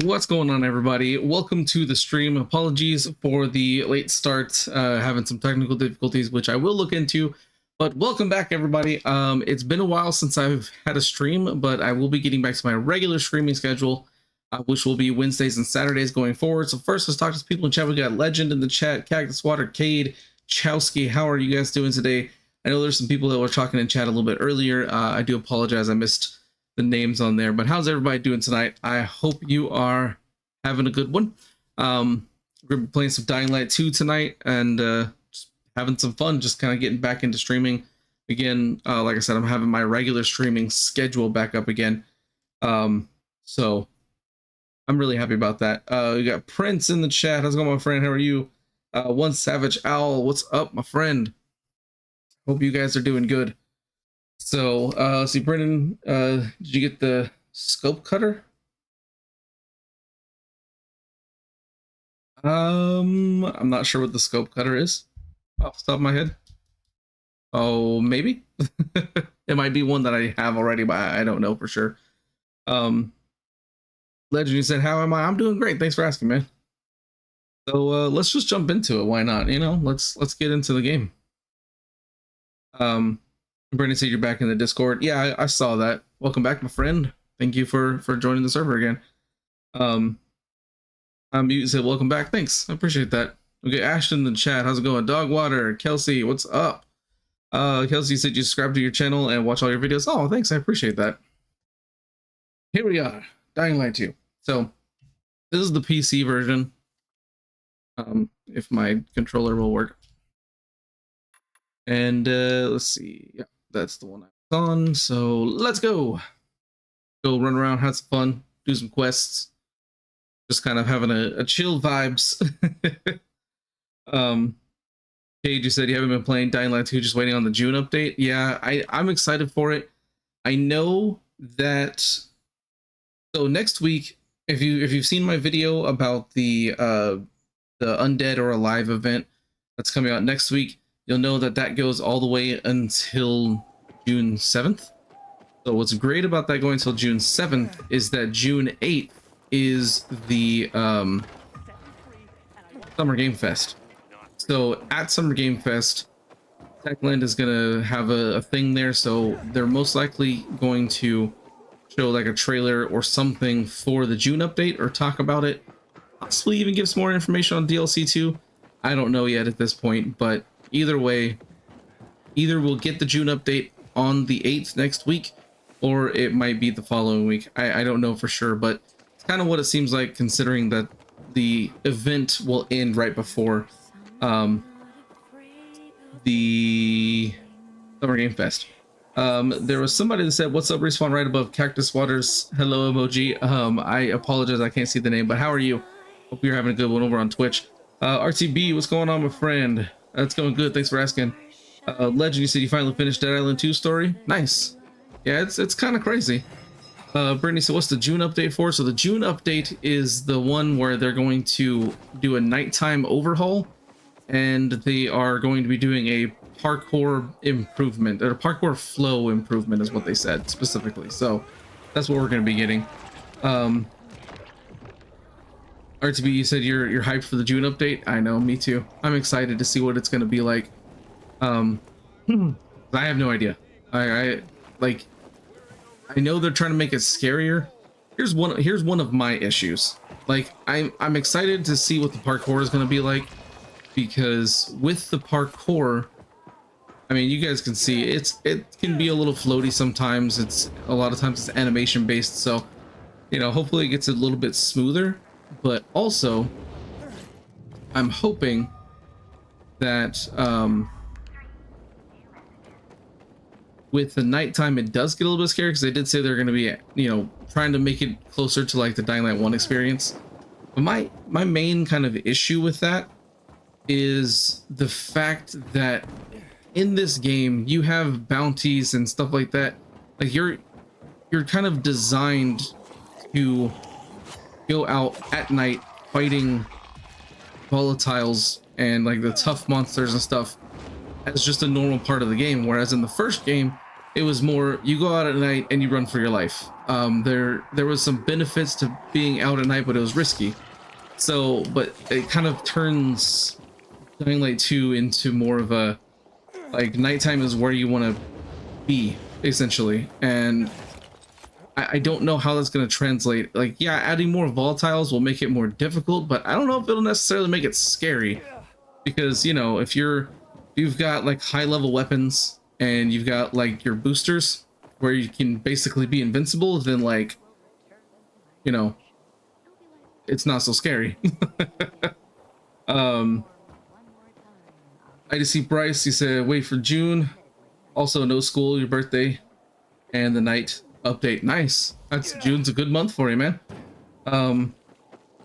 What's going on, everybody? Welcome to the stream. Apologies for the late start, having some technical difficulties, which I will look into, but welcome back, everybody. It's been a while since I've had a stream, but I will be getting back to my regular streaming schedule, which will be Wednesdays and Saturdays going forward. So first, let's talk to some people in chat. We got Legend in the chat, Cactus Water, Cade, Chowski. How are you guys doing today? I know there's some people that were talking in chat a little bit earlier. I do apologize. I missed the names on there, but how's everybody doing tonight? I hope you are having a good one. We're gonna be playing some Dying Light 2 tonight and just having some fun, just kind of getting back into streaming again. Like I said, I'm having my regular streaming schedule back up again, so I'm really happy about that. We got Prince in the chat. How's it going, my friend? How are you? One Savage Owl, what's up, my friend? Hope you guys are doing good. So, let's see, Brendan, did you get the scope cutter? I'm not sure what the scope cutter is off the top of my head. Oh, maybe. It might be one that I have already, but I don't know for sure. Legend, you said, how am I? I'm doing great. Thanks for asking, man. So, let's just jump into it. Why not? You know, let's get into the game. Brendan said you're back in the Discord. Yeah, I saw that. Welcome back, my friend. Thank you for joining the server again. You said welcome back. Thanks. I appreciate that. Okay, Ashton in the chat. How's it going? Dogwater, Kelsey, what's up? Kelsey said you subscribe to your channel and watch all your videos. Oh, thanks. I appreciate that. Here we are, Dying Light 2. So this is the PC version. If my controller will work. And let's see. Yeah, that's the one I was on. So let's go. Go run around, have some fun, do some quests. Just kind of having a chill vibes. Cade, you said you haven't been playing Dying Light 2, just waiting on the June update. Yeah, I'm excited for it. I know that. So next week, if you've seen my video about the Undead or Alive event that's coming out next week, you'll know that that goes all the way until June 7th. So what's great about that going until June 7th is that June 8th is the Summer Game Fest. So at Summer Game Fest, Techland is gonna have a thing there, so they're most likely going to show like a trailer or something for the June update or talk about it, possibly even give some more information on DLC 2. I don't know yet at this point, but either way, either we'll get the June update on the 8th next week, or it might be the following week. I don't know for sure, but it's kind of what it seems like, considering that the event will end right before the Summer Game Fest. There was somebody that said, what's up, Respawn, right above Cactus Waters hello emoji. I apologize, I can't see the name, but how are you? Hope you're having a good one over on Twitch. RTB, what's going on, my friend? That's going good, thanks for asking. Legend, you said you finally finished Dead Island 2 story. Nice. Yeah, it's kind of crazy. Brittany said, what's the June update for? So the June update is the one where they're going to do a nighttime overhaul, and they are going to be doing a parkour improvement, or parkour flow improvement is what they said specifically. So that's what we're going to be getting. RTB, you said you're hyped for the June update. I know, me too. I'm excited to see what it's going to be like. I have no idea. I know they're trying to make it scarier. Here's one of my issues. Like, I'm excited to see what the parkour is going to be like, because with the parkour, I mean, you guys can see it can be a little floaty sometimes. A lot of times it's animation based, so you know, hopefully it gets a little bit smoother. But also, I'm hoping that with the nighttime, it does get a little bit scary, because they did say they're going to be, you know, trying to make it closer to like the Dying Light 1 experience. But my main kind of issue with that is the fact that in this game you have bounties and stuff like that. Like you're kind of designed to go out at night fighting volatiles and like the tough monsters and stuff as just a normal part of the game, whereas in the first game It was more you go out at night and you run for your life. There was some benefits to being out at night, but it was risky. So, but it kind of turns Dying Light 2 into more of a, like, nighttime is where you want to be, essentially. And I don't know how that's going to translate. Like, yeah, adding more volatiles will make it more difficult, but I don't know if it'll necessarily make it scary. Because, you know, if you've got like high level weapons and you've got like your boosters where you can basically be invincible, then, like, you know, it's not so scary. I just see Bryce, he said wait for June, also no school, your birthday, and the night update. Nice. June's a good month for you, man.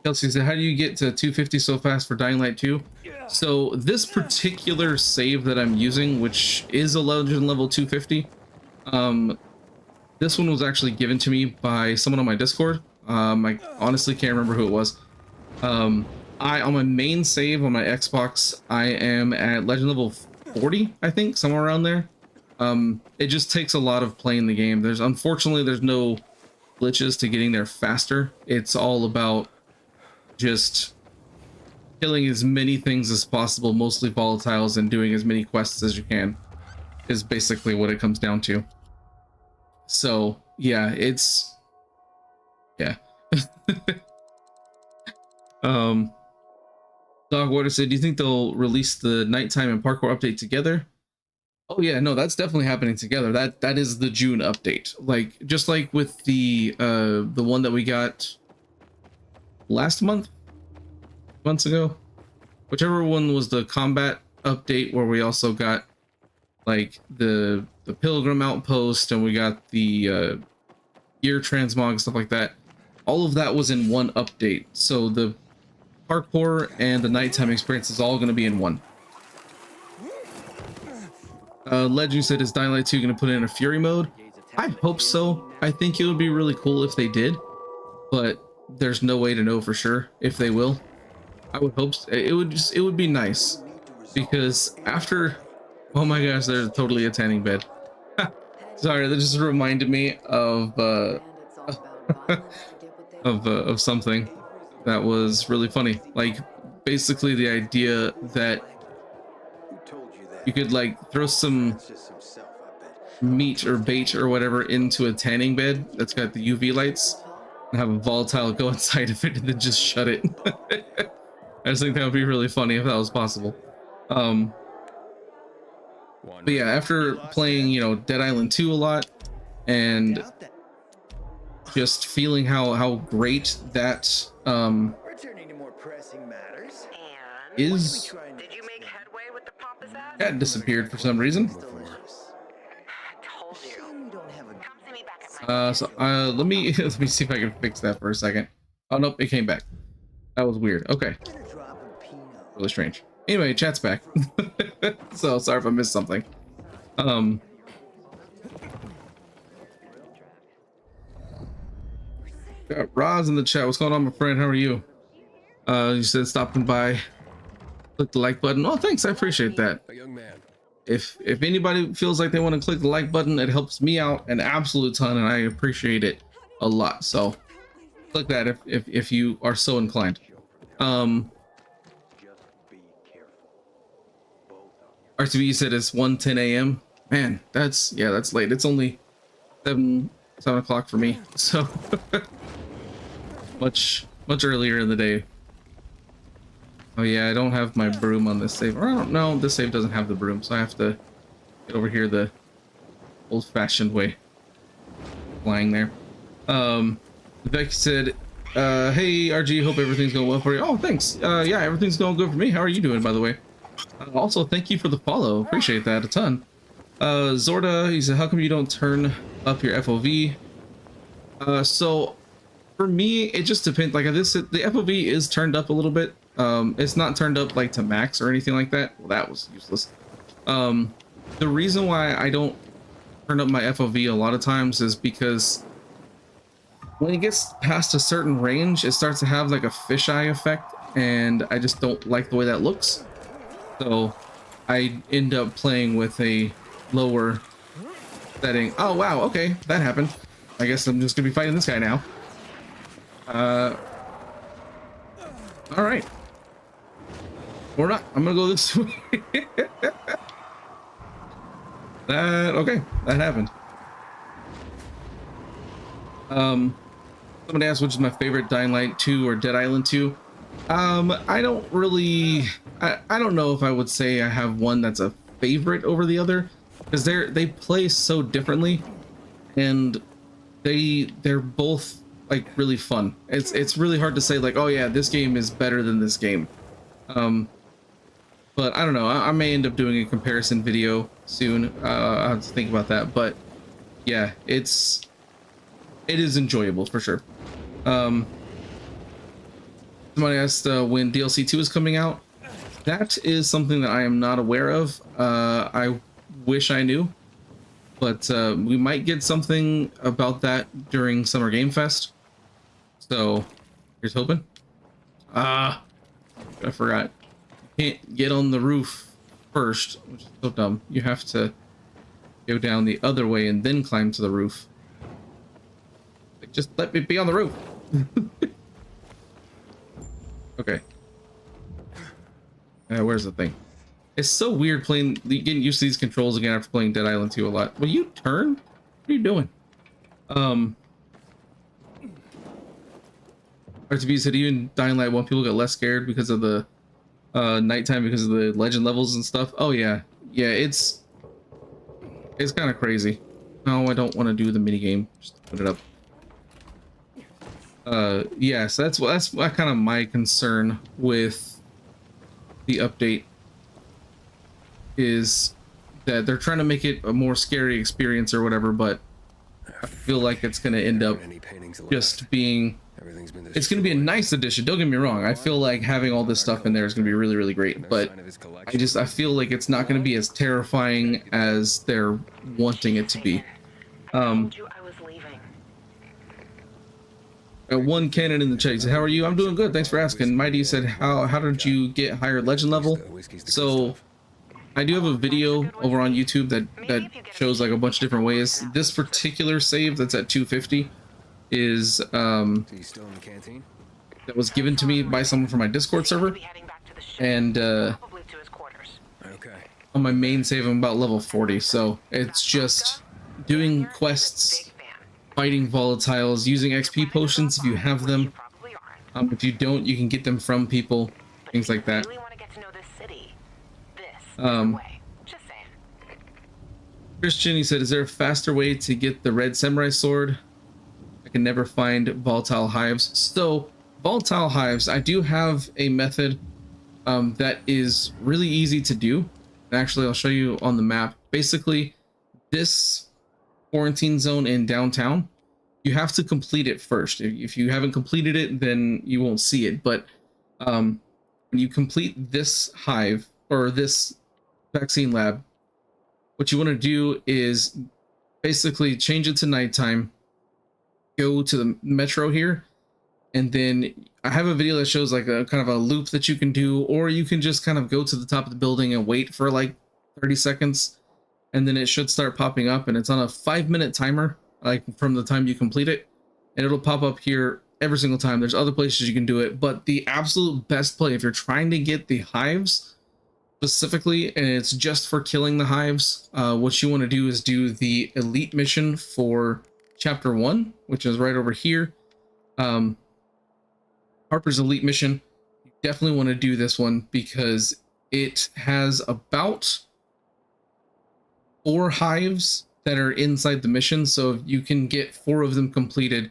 Kelsey said, how do you get to 250 so fast for Dying Light 2? So this particular save that I'm using, which is a legend level 250, this one was actually given to me by someone on my Discord. I honestly can't remember who it was. On my main save on my Xbox, I am at legend level 40, I think, somewhere around there. It just takes a lot of playing the game. Unfortunately, there's no glitches to getting there faster. It's all about just killing as many things as possible, mostly volatiles, and doing as many quests as you can, is basically what it comes down to. So yeah, yeah. Dogwater said, do you think they'll release the nighttime and parkour update together? Oh yeah, no, that's definitely happening together. That is the June update. Like, just like with the one that we got last months ago, whichever one was the combat update, where we also got like the pilgrim outpost, and we got the gear transmog, stuff like that. All of that was in one update, so the parkour and the nighttime experience is all going to be in one. Legend said, is Dying Light 2 going to put in a Fury mode? I hope so. I think it would be really cool if they did, but there's no way to know for sure if they will. I would hope so. It would be nice, because after, oh my gosh, there's totally a tanning bed. Sorry, that just reminded me of of something that was really funny. Like, basically the idea that you could like throw some meat or bait or whatever into a tanning bed that's got the UV lights and have a volatile go inside of it and then just shut it. I just think that would be really funny if that was possible. But yeah, after playing, you know, Dead Island 2 a lot and just feeling how great that is. Did you make headway with the pompous ass? That disappeared for some reason. I told you. Come see me back at my So let me see if I can fix that for a second. Oh nope, it came back. That was weird. Okay. Really strange. Anyway, chat's back. So sorry if I missed something. Got Roz in the chat. What's going on, my friend? How are you? You said stopping by. Click the like button. Oh, thanks. I appreciate that. A young man. If anybody feels like they want to click the like button, it helps me out an absolute ton, and I appreciate it a lot. So click that if you are so inclined. RTB said it's 1:10 a.m. Man, that's late. It's only 7 o'clock for me, so much earlier in the day. Oh yeah, I don't have my broom on this save. Or I don't know, this save doesn't have the broom, so I have to get over here the old-fashioned way. Flying there. Becky said, hey RG, hope everything's going well for you. Oh, thanks. Yeah, everything's going good for me. How are you doing, by the way? Also, thank you for the follow. Appreciate that a ton. Zorda, he said, how come you don't turn up your FOV? So for me, it just depends. Like this, the FOV is turned up a little bit. It's not turned up like to max or anything like that. Well, that was useless. The reason why I don't turn up my FOV a lot of times is because when it gets past a certain range, it starts to have like a fisheye effect, and I just don't like the way that looks. So I end up playing with a lower setting. Oh wow, okay, that happened. I guess I'm just gonna be fighting this guy now. All right. Or not. I'm gonna go this way. Okay, that happened. Somebody asked which is my favorite Dying Light 2 or Dead Island 2. I don't really, I don't know if I would say I have one that's a favorite over the other, because they play so differently, and they're both like really fun. It's really hard to say like, oh yeah, this game is better than this game. But I don't know. I may end up doing a comparison video soon. I'll have to think about that. But yeah, it is enjoyable for sure. Somebody asked when DLC 2 is coming out. That is something that I am not aware of. I wish I knew, but we might get something about that during Summer Game Fest. So here's hoping. I forgot. You can't get on the roof first, which is so dumb. You have to go down the other way and then climb to the roof. Like, just let me be on the roof. Okay. Where's the thing? It's so weird getting used to these controls again after playing Dead Island 2 a lot. Will you turn? What are you doing? RTB said even Dying Light 1 people get less scared because of the nighttime, because of the legend levels and stuff. Oh yeah. Yeah, it's kind of crazy. No, I don't want to do the mini game. Just put it up. Yeah, so that's kind of my concern with the update, is that they're trying to make it a more scary experience or whatever, but I feel like it's going to end up just being, it's going to be a nice addition. Don't get me wrong. I feel like having all this stuff in there is going to be really, really great, but I feel like it's not going to be as terrifying as they're wanting it to be. One Cannon in the chat said, how are you? I'm doing good, thanks for asking. Mighty said, how did you get higher legend level? So I do have a video over on YouTube that shows like a bunch of different ways. This particular save that's at 250 is that was given to me by someone from my Discord server, and on my main save I'm about level 40, so it's just doing quests, fighting volatiles, using XP potions if you have them. If you don't, you can get them from people, things like that. Christian, he said, is there a faster way to get the red samurai sword? I can never find volatile hives. So volatile hives, I do have a method that is really easy to do. Actually, I'll show you on the map. Basically, this quarantine zone in downtown, you have to complete it first. If you haven't completed it, then you won't see it. But when you complete this hive or this vaccine lab, what you want to do is basically change it to nighttime, go to the metro here, and then I have a video that shows like a kind of a loop that you can do, or you can just kind of go to the top of the building and wait for like 30 seconds, and then it should start popping up, and it's on a 5-minute timer, like from the time you complete it, and it'll pop up here every single time. There's other places you can do it, but the absolute best play if you're trying to get the hives specifically, and it's just for killing the hives, what you want to do is do the elite mission for chapter 1, which is right over here. Harper's elite mission. You definitely want to do this one because it has about 4 hives that are inside the mission, so you can get 4 of them completed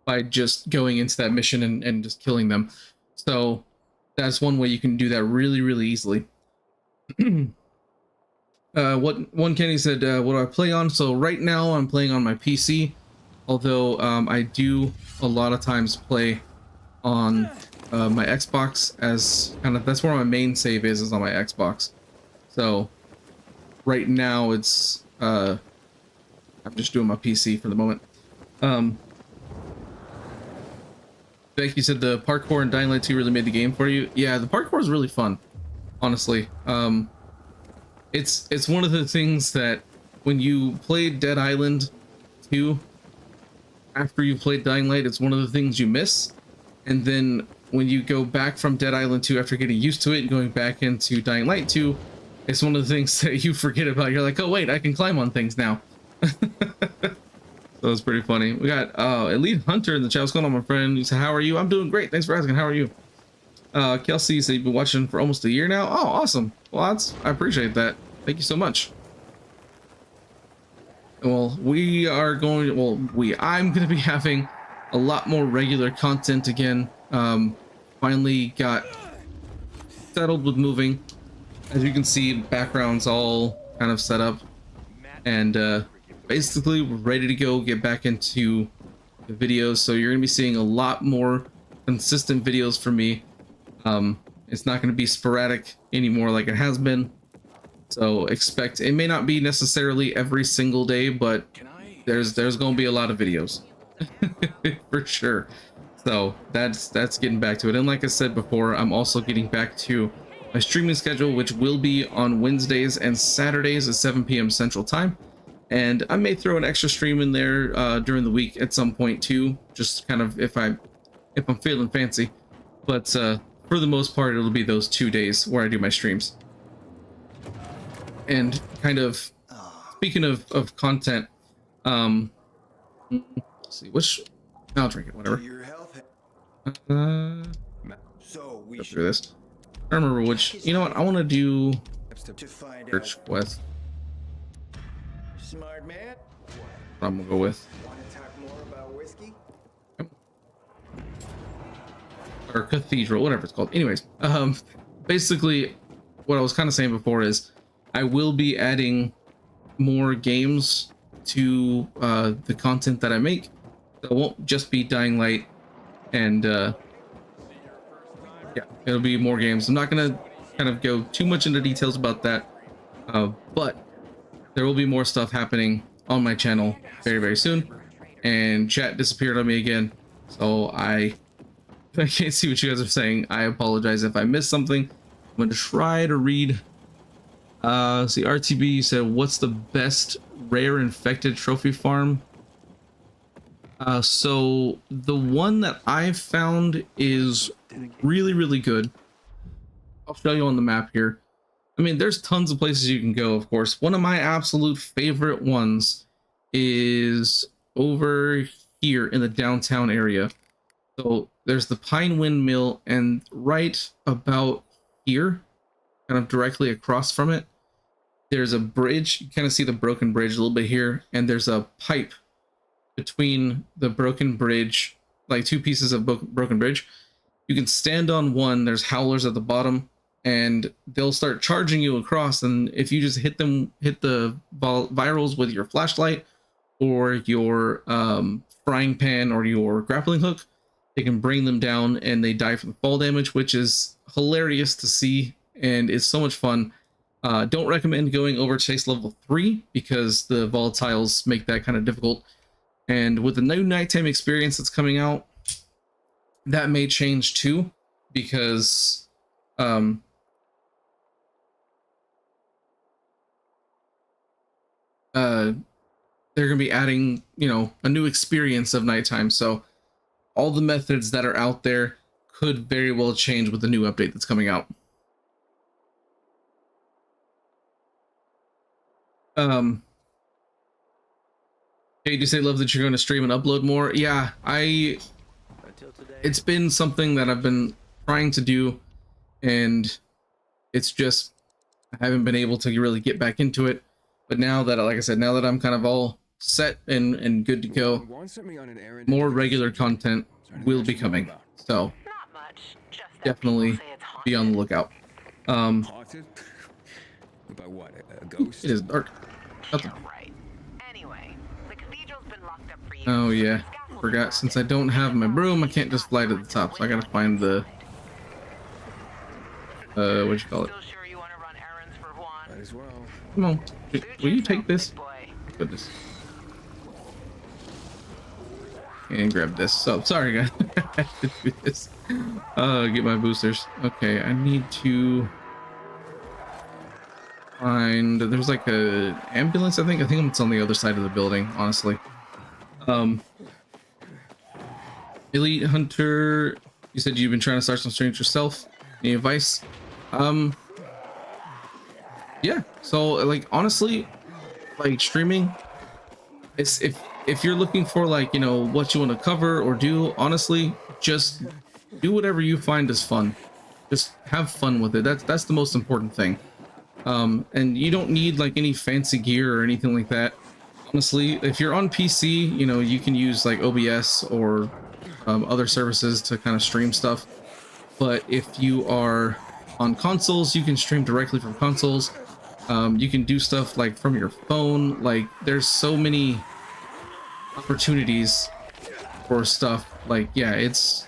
by just going into that mission and just killing them. So that's one way you can do that really, really easily. What one Kenny said, what do I play on? So right now I'm playing on my PC, although I do a lot of times play on my Xbox, as kind of that's where my main save is on my Xbox. So right now it's I'm just doing my PC for the moment. Becky said the parkour in Dying Light 2 really made the game for you. Yeah, the parkour is really fun, honestly. It's one of the things that when you played Dead Island 2, after you played Dying Light, it's one of the things you miss. And then when you go back from Dead Island 2 after getting used to it and going back into Dying Light 2, it's one of the things that you forget about. You're like, oh wait, I can climb on things now. So it's pretty funny. We got Elite Hunter in the chat. What's going on, my friend? He said, how are you? I'm doing great. Thanks for asking. How are you? Kelsey said you've been watching for almost a year now. Oh, awesome. Well, I appreciate that. Thank you so much. Well, I'm going to be having a lot more regular content again. Finally got settled with moving. As you can see, background's all kind of set up, and basically we're ready to go get back into the videos. So you're gonna be seeing a lot more consistent videos from me. It's not going to be sporadic anymore like it has been. So expect, it may not be necessarily every single day, but there's going to be a lot of videos for sure. So that's getting back to it. And like I said before, I'm also getting back to my streaming schedule, which will be on Wednesdays and Saturdays at 7 p.m. Central Time. And I may throw an extra stream in there during the week at some point too, just kind of if I'm feeling fancy. But for the most part, it'll be those 2 days where I do my streams. And kind of speaking of content, let's see which. I'll drink it, whatever. Go through this. I remember which. You know what? I want to do Church Quest. Smart man. I'm gonna go with. Want to talk more about whiskey? Or Cathedral, whatever it's called. Anyways, basically, what I was kind of saying before is I will be adding more games to the content that I make. It won't just be Dying Light, and yeah, it'll be more games. I'm not gonna kind of go too much into details about that, but there will be more stuff happening on my channel very, very soon. And chat disappeared on me again, so I can't see what you guys are saying. I apologize if I missed something. I'm going to try to read. See, RTB said, what's the best rare infected trophy farm? So the one that I've found is really, really good. I'll show you on the map here. I mean, there's tons of places you can go, of course. One of my absolute favorite ones is over here in the downtown area. So there's the Pine Windmill, and right about here, kind of directly across from it, there's a bridge. You kind of see the broken bridge a little bit here, and there's a pipe between the broken bridge, like two pieces of broken bridge. You can stand on one, there's howlers at the bottom, and they'll start charging you across, and if you just hit the virals with your flashlight or your frying pan or your grappling hook, they can bring them down and they die from fall damage, which is hilarious to see, and it's so much fun. Don't recommend going over chase level 3 because the volatiles make that kind of difficult. And with the new nighttime experience that's coming out, that may change too, because they're gonna be adding, you know, a new experience of nighttime. So all the methods that are out there could very well change with the new update that's coming out. Hey, you say love that you're going to stream and upload more? Yeah, it's been something that I've been trying to do, and it's just I haven't been able to really get back into it. But now that, like I said, now that I'm kind of all set and good to go, more regular content will be coming. So definitely be on the lookout. Haunted? By what? A ghost? It is dark. Nothing. Oh yeah, forgot. Since I don't have my broom, I can't just fly to the top. So I gotta find the what you call it? Might as well. Come on, will you take this? Goodness. And grab this. So sorry, guys. I have to do this. Get my boosters. Okay, I need to. find, there's like a ambulance, I think it's on the other side of the building, honestly. Elite Hunter, you said you've been trying to start some streams yourself. Any advice? Yeah, so like honestly, like streaming, it's if you're looking for like, you know, what you want to cover or do, honestly, just do whatever you find is fun. Just have fun with it. That's the most important thing. And you don't need like any fancy gear or anything like that. Honestly, if you're on PC, you know, you can use like OBS or other services to kind of stream stuff. But if you are on consoles, you can stream directly from consoles. You can do stuff like from your phone. Like there's so many opportunities for stuff. Like, yeah, it's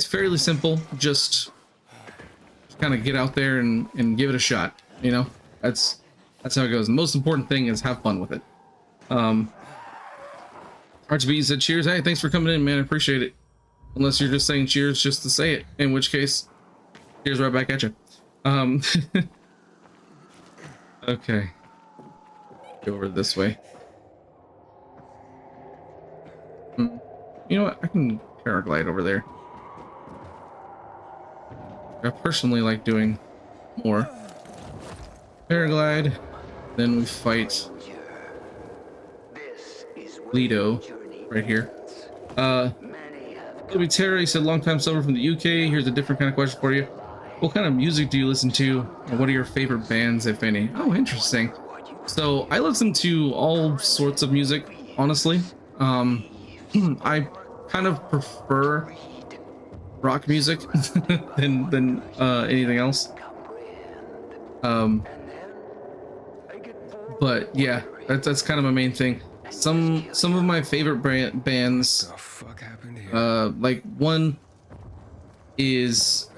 fairly simple. Just kind of get out there and give it a shot. You know, that's how it goes. The most important thing is have fun with it. RGB said cheers. Hey, thanks for coming in, man. I appreciate it. Unless you're just saying cheers just to say it, in which case, cheers right back at you. Okay. Go over this way. You know what? I can paraglide over there. I personally like doing more. Paraglide. Then we fight Lido right here. Toby Terry said, long time sober from the UK. Here's a different kind of question for you. What kind of music do you listen to? And what are your favorite bands, if any? Oh, interesting. So I listen to all sorts of music, honestly. I kind of prefer rock music than anything else. But yeah, that's kind of my main thing. Some of my favorite bands, What the fuck happened here? like one is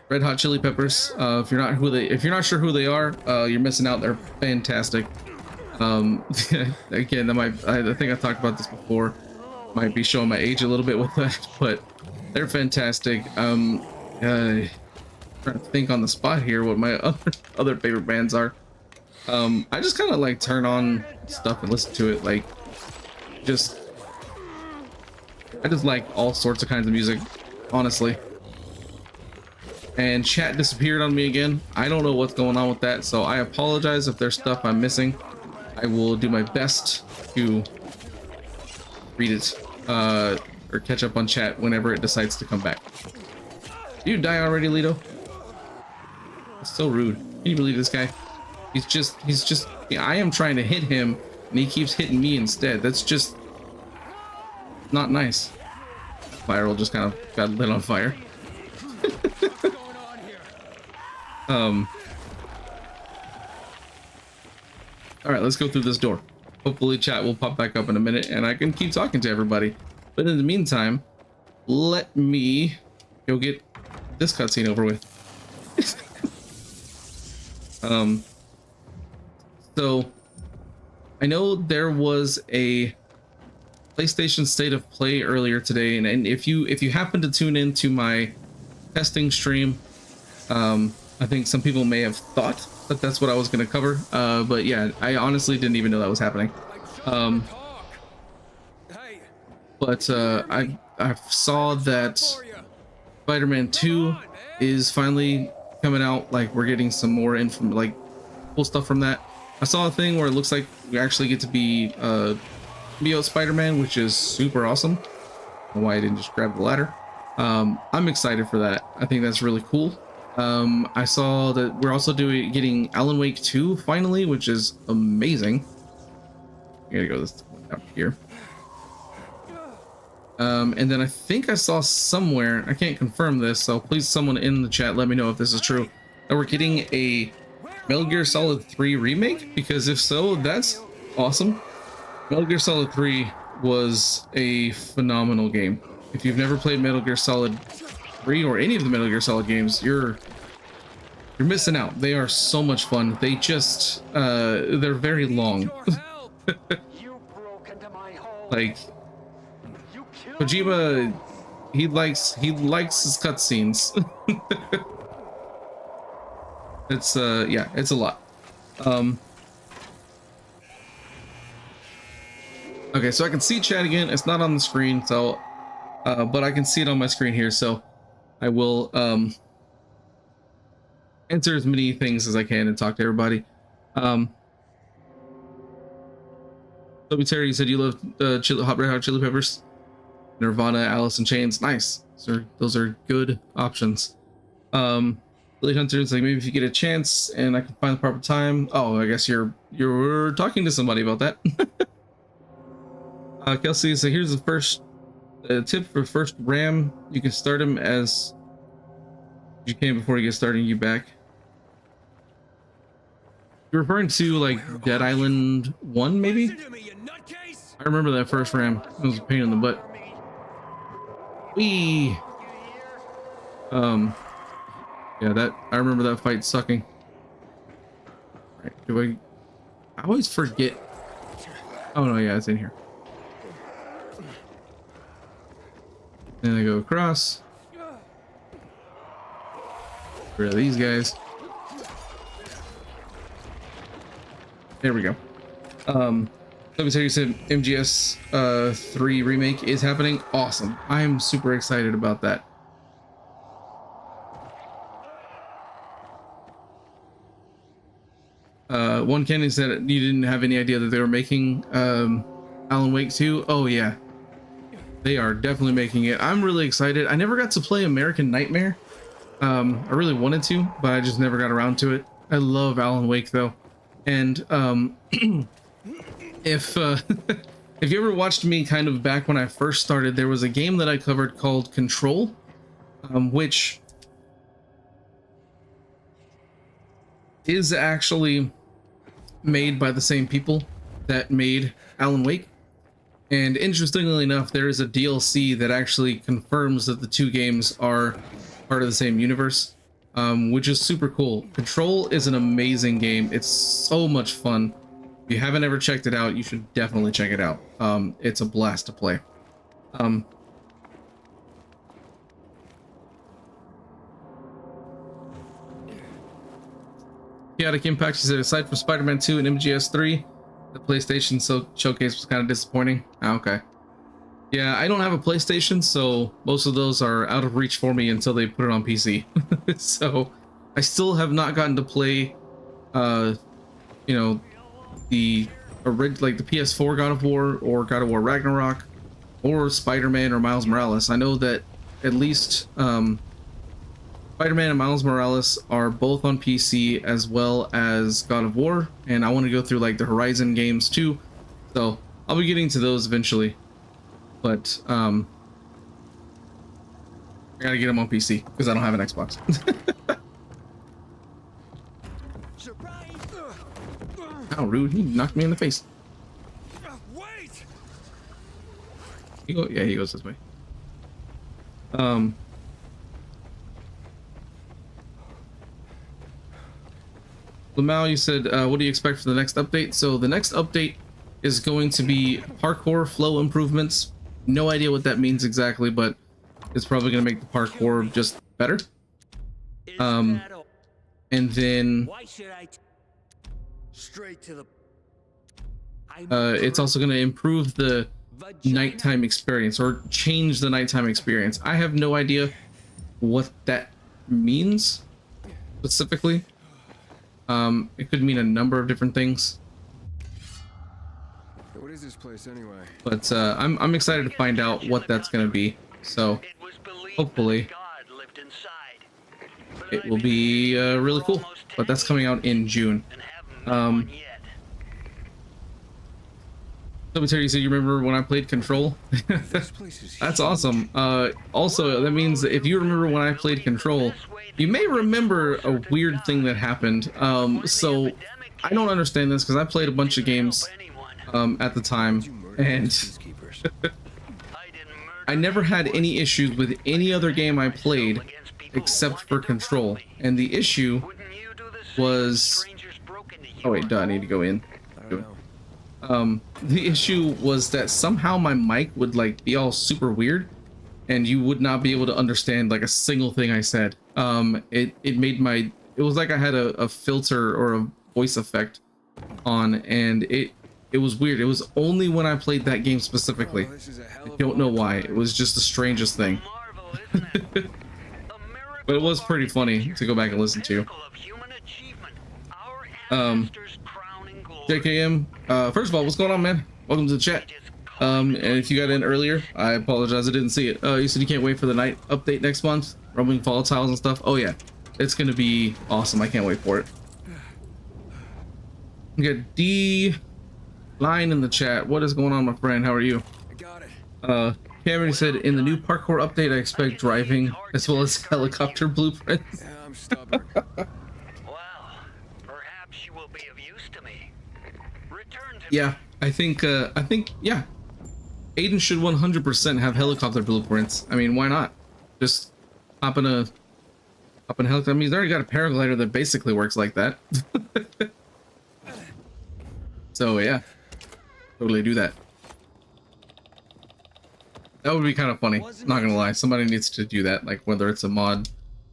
Red Hot Chili Peppers. If you're not sure who they are, you're missing out. They're fantastic. Again, I think I talked about this before. Might be showing my age a little bit with that, but they're fantastic. Trying to think on the spot here what my other favorite bands are. I just kind of like turn on stuff and listen to it. Like, I just like all sorts of kinds of music, honestly. And chat disappeared on me again. I don't know what's going on with that, so I apologize if there's stuff I'm missing. I will do my best to read it, or catch up on chat whenever it decides to come back. Did you die already, Lido? It's so rude. Can you believe this guy? He's just, I am trying to hit him and he keeps hitting me instead. That's just not nice. Viral just kind of got lit on fire. All right, let's go through this door. Hopefully chat will pop back up in a minute and I can keep talking to everybody. But in the meantime, let me go get this cutscene over with. So I know there was a PlayStation State of Play earlier today, and if you happen to tune into my testing stream, I think some people may have thought that that's what I was going to cover, but yeah, I honestly didn't even know that was happening. But I saw that Spider-Man 2 is finally coming out. Like, we're getting some more info, like cool stuff from that. I saw a thing where it looks like we actually get to be symbiote Spider-Man, which is super awesome. I don't know why I didn't just grab the ladder. I'm excited for that. I think that's really cool. I saw that we're also getting Alan Wake 2 finally, which is amazing. I gotta go this out here. And then I think I saw somewhere, I can't confirm this, so please someone in the chat let me know if this is true, that we're getting a Metal Gear Solid 3 remake, because if so, that's awesome. Metal Gear Solid 3 was a phenomenal game. If you've never played Metal Gear Solid 3 or any of the Metal Gear Solid games, you're missing out. They are so much fun. They just they're very long. Like, Kojima, he likes his cutscenes. It's yeah, it's a lot. Okay, so I can see chat again. It's not on the screen, so but I can see it on my screen here, so I will answer as many things as I can and talk to everybody. Toby Terry, you said you love Red Hot Chili Peppers, Nirvana, Alice in Chains. Nice. Those are good options. Billy Hunter is like, maybe if you get a chance and I can find the proper time. Oh, I guess you're talking to somebody about that. Kelsey, so here's the first tip for first RAM. You can start him as you can before you get started. You back. You're referring to like Dead Island 1, maybe? I remember that first RAM. It was a pain in the butt. Wee. Yeah, I remember that fight sucking. All right, I always forget. Oh no, yeah, it's in here. Then I go across. Rid of these guys. There we go. Let me tell you, said MGS 3 remake is happening. Awesome. I'm super excited about that. One Kenny said you didn't have any idea that they were making Alan Wake 2. Oh yeah, they are definitely making it. I'm really excited. I never got to play American Nightmare. I really wanted to, but I just never got around to it. I love Alan Wake though, and if if you ever watched me kind of back when I first started, there was a game that I covered called Control, which is actually made by the same people that made Alan Wake. And interestingly enough, there is a DLC that actually confirms that the two games are part of the same universe, which is super cool. Control is an amazing game. It's so much fun. If you haven't ever checked it out, you should definitely check it out. It's a blast to play. Chaotic Impact, she said, aside from Spider-Man 2 and MGS 3, the PlayStation showcase was kind of disappointing. Okay. Yeah, I don't have a PlayStation, so most of those are out of reach for me until they put it on PC. So I still have not gotten to play, you know, the PS4 God of War or God of War Ragnarok or Spider-Man or Miles Morales. I know that at least Spider-Man and Miles Morales are both on PC as well as God of War, and I want to go through like the Horizon games too, so I'll be getting to those eventually, but I gotta get them on PC because I don't have an Xbox. How rude, he knocked me in the face. Wait! Yeah, he goes this way. Lamau, you said, what do you expect for the next update? So the next update is going to be parkour flow improvements. No idea what that means exactly, but it's probably going to make the parkour just better. And then Straight to the. it's also going to improve the nighttime experience, or change the nighttime experience. I have no idea what that means specifically. It could mean a number of different things. What is this place anyway? But I'm excited to find out what that's going to be. So hopefully it will be really cool. But that's coming out in June. Terry, so you remember when I played Control? That's awesome. Also, that means that if you remember when I played Control, you may remember a weird thing that happened. So I don't understand this because I played a bunch of games at the time, and I never had any issues with any other game I played except for Control. And the issue was, oh wait, duh, I need to go in. The issue was that somehow my mic would like be all super weird, and you would not be able to understand like a single thing I said. It made my it was like I had a filter or a voice effect on, and it was weird. It was only when I played that game specifically. Oh, this is a hell I of don't a know long why. drive. It was just the strangest thing. Marvel, isn't it? A miracle But it was of pretty funny architecture, to go back and listen to. pinnacle of human achievement, our Um, ancestors' crowning glory. JKM, first of all, what's going on, man? Welcome to the chat. And if you got in earlier, I apologize, I didn't see it. You said you can't wait for the night update next month, roaming volatiles and stuff. Oh yeah, it's gonna be awesome. I can't wait for it. We got D Line in the chat. What is going on, my friend? How are you? I got it. Cameron said in the new parkour update, I expect driving as well as helicopter blueprints. Yeah, I'm stubborn. Well, perhaps you will be of use to me. Return to Yeah, I think yeah, Aiden should 100% have helicopter blueprints. I mean, why not? Just hop in a helicopter. I mean, he's already got a paraglider that basically works like that. So yeah, totally do that. That would be kind of funny. Not gonna lie, somebody needs to do that. Like whether it's a mod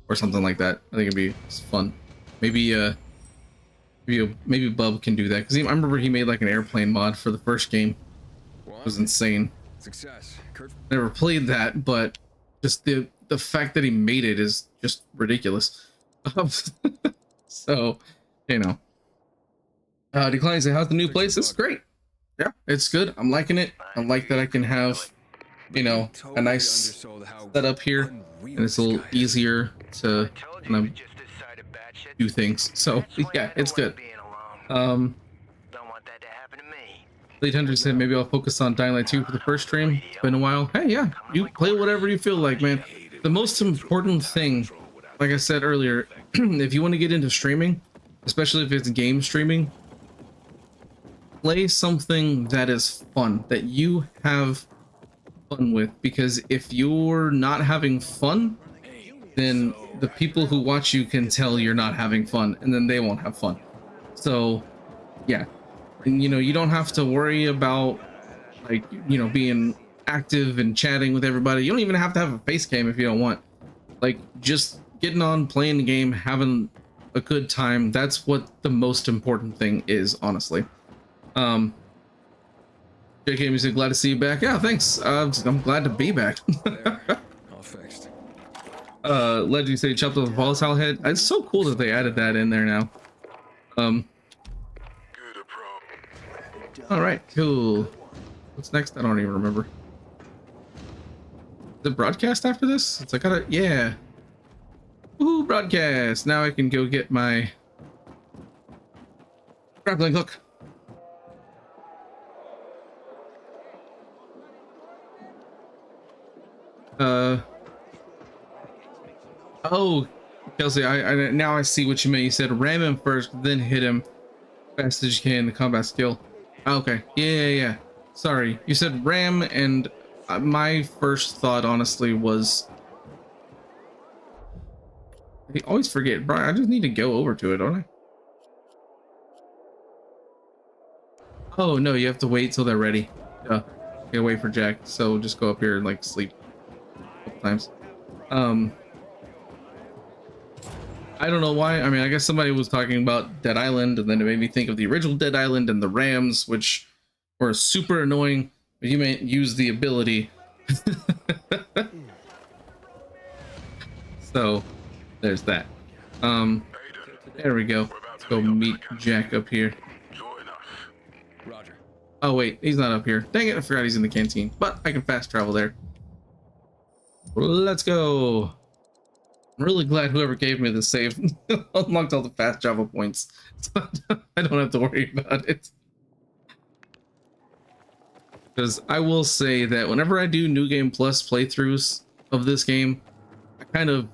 or something like that. I think it'd be fun. Maybe maybe Bub can do that because I remember he made like an airplane mod for the first game. It was insane. Success. Kurt. Never played that, but just the fact that he made it is just ridiculous. So, you know. Decline say, how's the new place? It's great. Yeah, it's good. I'm liking it. I like that I can have, you know, a nice setup here, and it's a little easier to kind of do things. So yeah, it's good. Don't want that to happen to me. Late Hunter said maybe I'll focus on Dying Light 2 for the first stream. It's been a while. Hey, yeah, you play whatever you feel like, man. The most important thing, like I said earlier, if you want to get into streaming, especially if it's game streaming, play something that is fun, that you have fun with, because if you're not having fun, then the people who watch you can tell you're not having fun, and then they won't have fun. So yeah, and you know, you don't have to worry about, like, you know, being active and chatting with everybody. You don't even have to have a face cam if you don't want. Like, just getting on, playing the game, having a good time, that's what the most important thing is, honestly. JK Music, glad to see you back. Yeah, thanks. I'm glad to be back. All fixed. Legend say chopped off the volatile head. It's so cool that they added that in there now. All right, cool. What's next? I don't even remember. The broadcast after this? It's like, yeah. Woohoo, broadcast. Now I can go get my grappling hook. Oh, Kelsey, I now I see what you meant. You said ram him first, then hit him fast as you can, the combat skill. Okay, yeah. Sorry, you said ram, and my first thought, honestly, was I always forget, Brian. I just need to go over to it, don't I? Oh no, you have to wait till they're ready. You gotta wait for Jack. So just go up here and like sleep a couple times. I don't know why. I mean, I guess somebody was talking about Dead Island, and then it made me think of the original Dead Island and the Rams, which were super annoying, but you may use the ability. So there's that. There we go. Let's go meet Jack up here. Roger. Oh wait, he's not up here. Dang it, I forgot he's in the canteen, but I can fast travel there. Let's go. I'm really glad whoever gave me the save unlocked all the fast travel points, so I don't have to worry about it. Because I will say that whenever I do New Game Plus playthroughs of this game, I kind of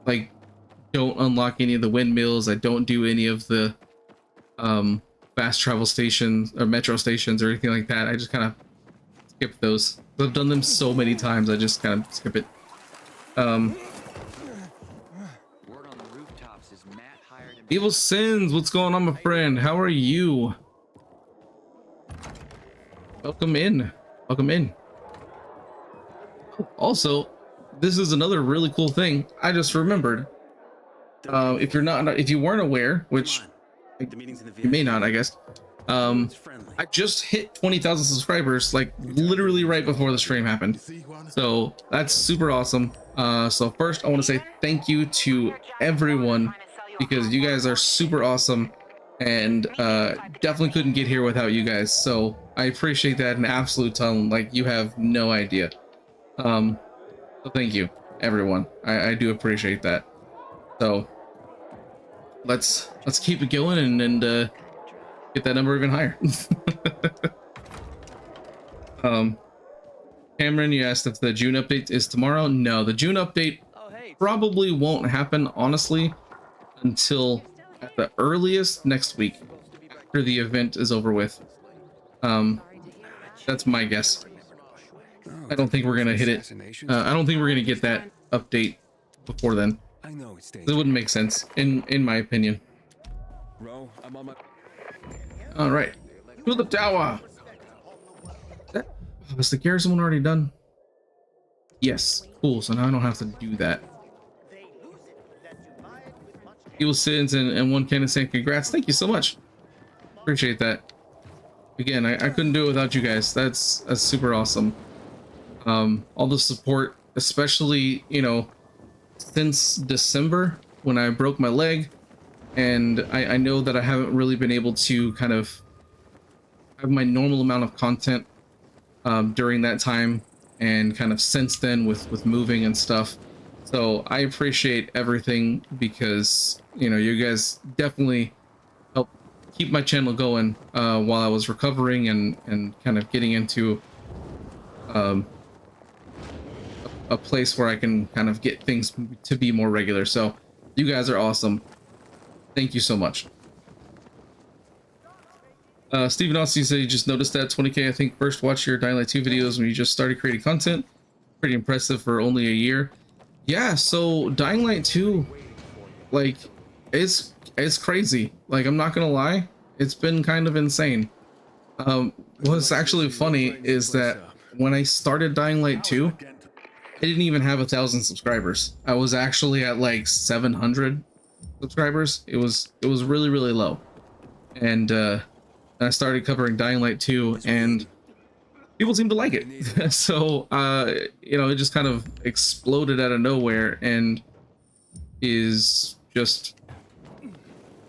like don't unlock any of the windmills. I don't do any of the fast travel stations or metro stations or anything like that. I just kind of skip those. I've done them so many times, I just kind of skip it. Evil Sins, what's going on, my friend? How are you? Welcome in. Welcome in. Also, this is another really cool thing I just remembered. if you're not, if you weren't aware, which you may not, I guess, I just hit 20,000 subscribers, like literally right before the stream happened. So that's super awesome. So first I want to say thank you to everyone, because you guys are super awesome, and definitely couldn't get here without you guys. So I appreciate that an absolute ton. Like, you have no idea. So thank you, everyone. I do appreciate that. So let's keep it going and get that number even higher. Cameron, you asked if the June update is tomorrow. No, the June update probably won't happen, honestly, until at the earliest next week, after the event is over with. That's my guess. I don't think we're gonna hit it. I don't think we're gonna get that update before then. It wouldn't make sense, in my opinion. All right, to the tower. Was the garrison one already done? Yes, cool. So now I don't have to do that. Evil Sins and one cannon saying congrats. Thank you so much. Appreciate that. Again, I couldn't do it without you guys. That's super awesome. All the support, especially, you know, since December when I broke my leg, and I know that I haven't really been able to kind of have my normal amount of content during that time, and kind of since then with moving and stuff. So I appreciate everything, because, you know, you guys definitely helped keep my channel going while I was recovering and kind of getting into a place where I can kind of get things to be more regular. So you guys are awesome. Thank you so much. Steven Austin said he just noticed that 20K, I think, first watched your Dying Light 2 videos when you just started creating content. Pretty impressive for only a year. Yeah, so Dying Light 2, like, it's crazy. Like, I'm not gonna lie, it's been kind of insane. What's actually funny is that when I started Dying Light 2, I didn't even have 1,000 subscribers. I was actually at like 700 subscribers. It was really, really low. And I started covering Dying Light 2, and people seem to like it. So you know, it just kind of exploded out of nowhere, and is just,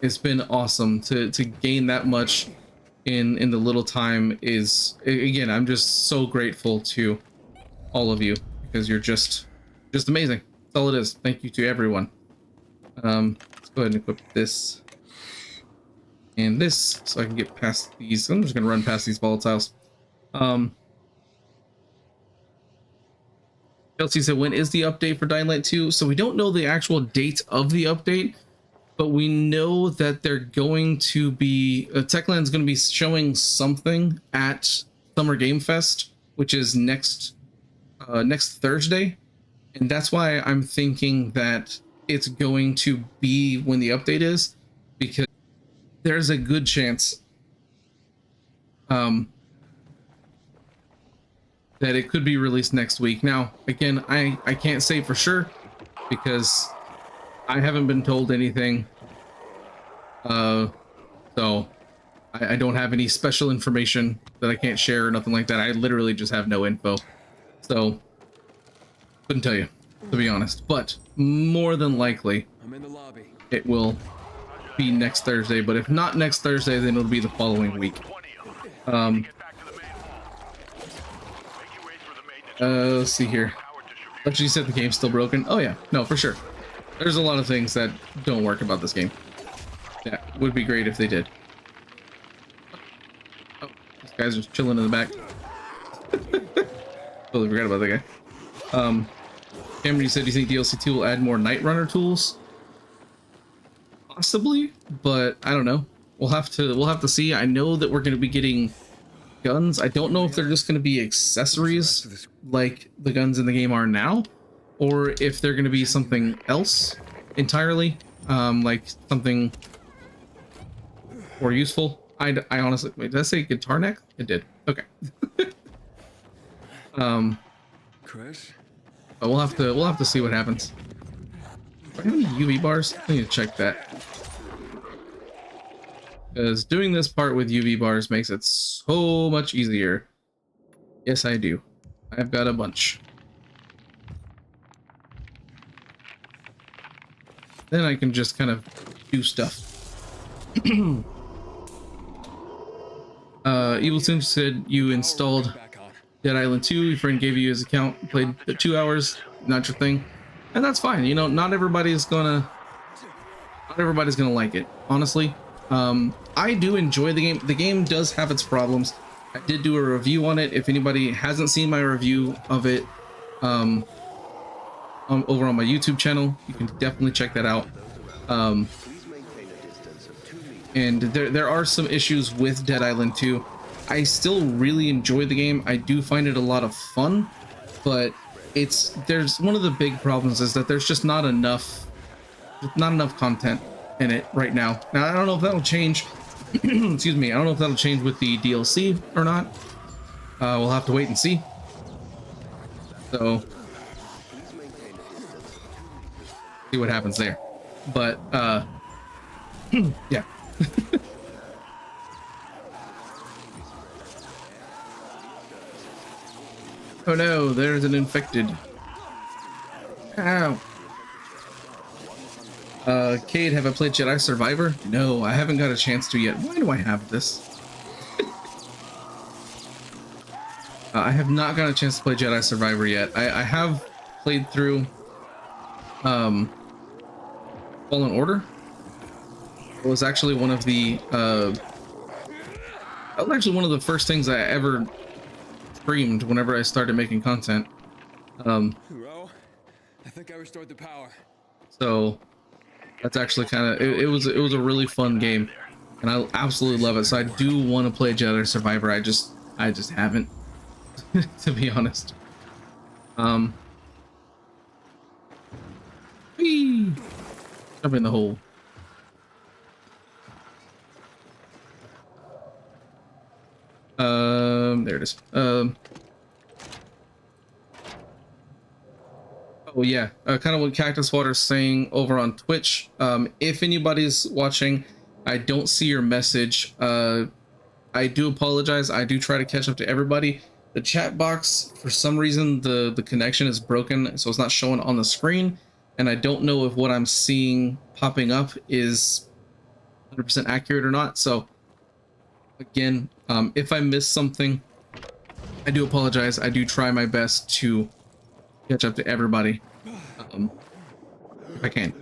it's been awesome to gain that much in the little time. Is, again, I'm just so grateful to all of you, because you're just amazing. That's all it is. Thank you to everyone. Let's go ahead and equip this and this, so I can get past these. I'm just gonna run past these volatiles. Chelsea said, when is the update for Dying Light 2? So we don't know the actual date of the update, but we know that they're going to be, Techland's going to be showing something at Summer Game Fest, which is next Thursday, and that's why I'm thinking that it's going to be when the update is, because there's a good chance that it could be released next week. Now, again, I can't say for sure, because I haven't been told anything. So I don't have any special information that I can't share or nothing like that. I literally just have no info. So couldn't tell you, to be honest. But more than likely, it will be next Thursday. But if not next Thursday, then it'll be the following week. Let's see here. Actually, you said the game's still broken. Oh yeah, no, for sure. There's a lot of things that don't work about this game. Yeah, would be great if they did. Oh, this guy's just chilling in the back. Totally forgot about that guy. Cameron, you said you think DLC 2 will add more Night Runner tools? Possibly, but I don't know. We'll have to see. I know that we're going to be getting guns. I don't know if they're just going to be accessories like the guns in the game are now, or if they're going to be something else entirely, like something more useful. I honestly, wait, did I say guitar neck? It did. Okay. Chris? But we'll have to see what happens. I have any UV bars? I need to check that. Because doing this part with UV bars makes it so much easier. Yes, I do. I've got a bunch. Then I can just kind of do stuff. Evil Sim said you installed Back on. Dead Island 2. Your friend gave you his account, played the 2 hours, not your thing. And that's fine. You know, not everybody's gonna like it, honestly. I do enjoy the game. The game does have its problems. I did do a review on it. If anybody hasn't seen my review of it, over on my YouTube channel, you can definitely check that out. And there are some issues with Dead Island 2. I still really enjoy the game. I do find it a lot of fun, but there's one of the big problems is that there's just not enough content in it right now. Now I don't know if that'll change. Excuse me. I don't know if that'll change with the DLC or not. We'll have to wait and see. So see what happens there. But yeah. Oh no, there's an infected. Ow. Cade, have I played Jedi Survivor? No, I haven't got a chance to yet. Why do I have this? I have not got a chance to play Jedi Survivor yet. I have played through Fallen Order. It was actually one of the first things I ever streamed whenever I started making content. Ro, I think I restored the power. So that's actually kind of it was a really fun game, and I absolutely love it. So I do want to play Jedi Survivor. I just haven't, to be honest. Whee! Jump in the hole. There it is. Oh yeah, kind of what Cactus Water's saying over on Twitch. If anybody's watching, I don't see your message. I do apologize. I do try to catch up to everybody. The chat box, for some reason, the connection is broken, so it's not showing on the screen, and I don't know if what I'm seeing popping up is 100% accurate or not. So again, if I miss something, I do apologize. I do try my best to catch up to everybody, if I can.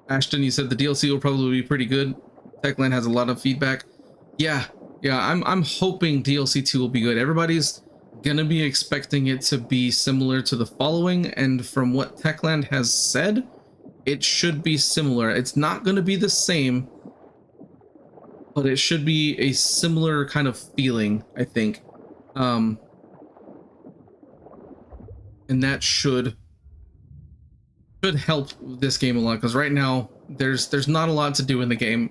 Ashton, you said the DLC will probably be pretty good. Techland has a lot of feedback. Yeah, I'm hoping DLC 2 will be good. Everybody's gonna be expecting it to be similar to the following, and from what Techland has said, it should be similar. It's not gonna be the same, but it should be a similar kind of feeling, I think. And that should help this game a lot, because right now there's not a lot to do in the game.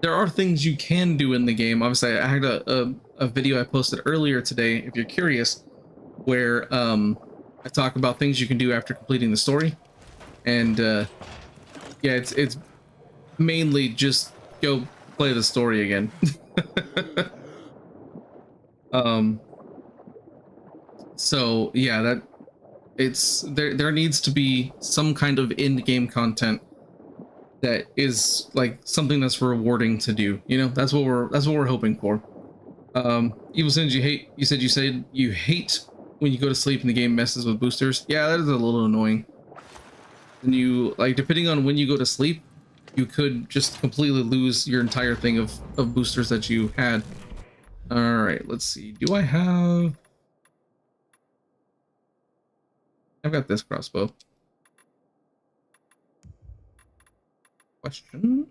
There are things you can do in the game. Obviously, I had a video I posted earlier today, if you're curious, where I talk about things you can do after completing the story. And yeah, it's mainly just go play the story again. So yeah, there needs to be some kind of in-game content that is like something that's rewarding to do. You know, that's what we're hoping for. Evil Sins, you said you hate when you go to sleep and the game messes with boosters. Yeah, that is a little annoying. And you, like, depending on when you go to sleep, you could just completely lose your entire thing of boosters that you had. All right, let's see. Do I have... I've got this crossbow. Question?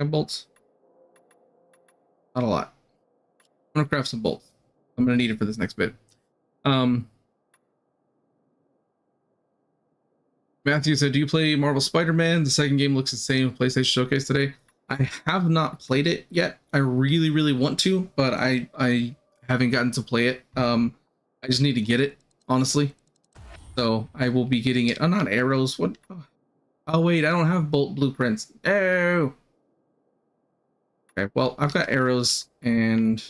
And bolts? Not a lot. I'm gonna craft some bolts. I'm gonna need it for this next bit. Matthew said, do you play Marvel Spider-Man? The second game looks the same with PlayStation Showcase today. I have not played it yet. I really want to, but I haven't gotten to play it. I just need to get it, honestly. So I will be getting it. Oh, not arrows. What? Oh wait, I don't have bolt blueprints. Oh. Okay, well, I've got arrows and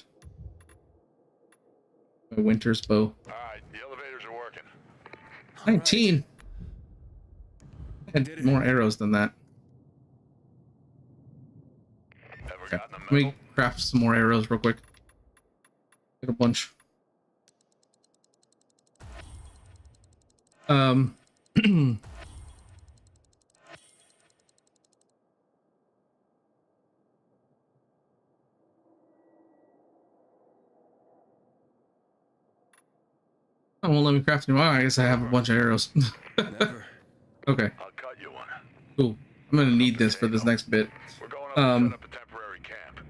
my winter's bow. Alright, the elevators are working. 19. I had more arrows than that. Ever Okay, gotten a let me medal? craft some more arrows real quick. Get a bunch. Oh, won't let me craft anymore. I guess I have a bunch of arrows. Never. Okay, I'll cut you one. cool. I'm gonna need this for this next bit. We're going up to set up a temporary camp.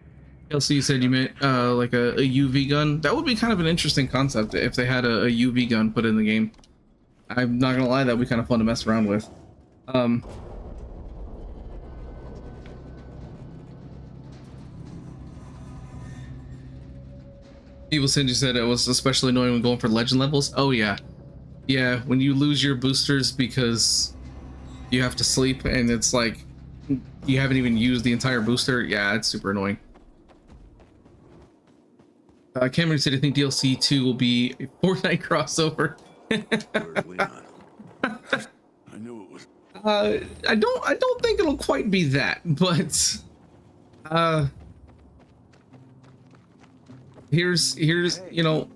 Kelsey, you said you meant like a UV gun. That would be kind of an interesting concept if they had a UV gun put in the game. I'm not gonna lie, that'd be kind of fun to mess around with. Evil Sinji said it was especially annoying when going for legend levels. Oh yeah, yeah. When you lose your boosters because you have to sleep and it's like you haven't even used the entire booster. Yeah, it's super annoying. Cameron said I think DLC 2 will be a Fortnite crossover. Where's Leon? I knew it was. I don't think it'll quite be that, but here's you know,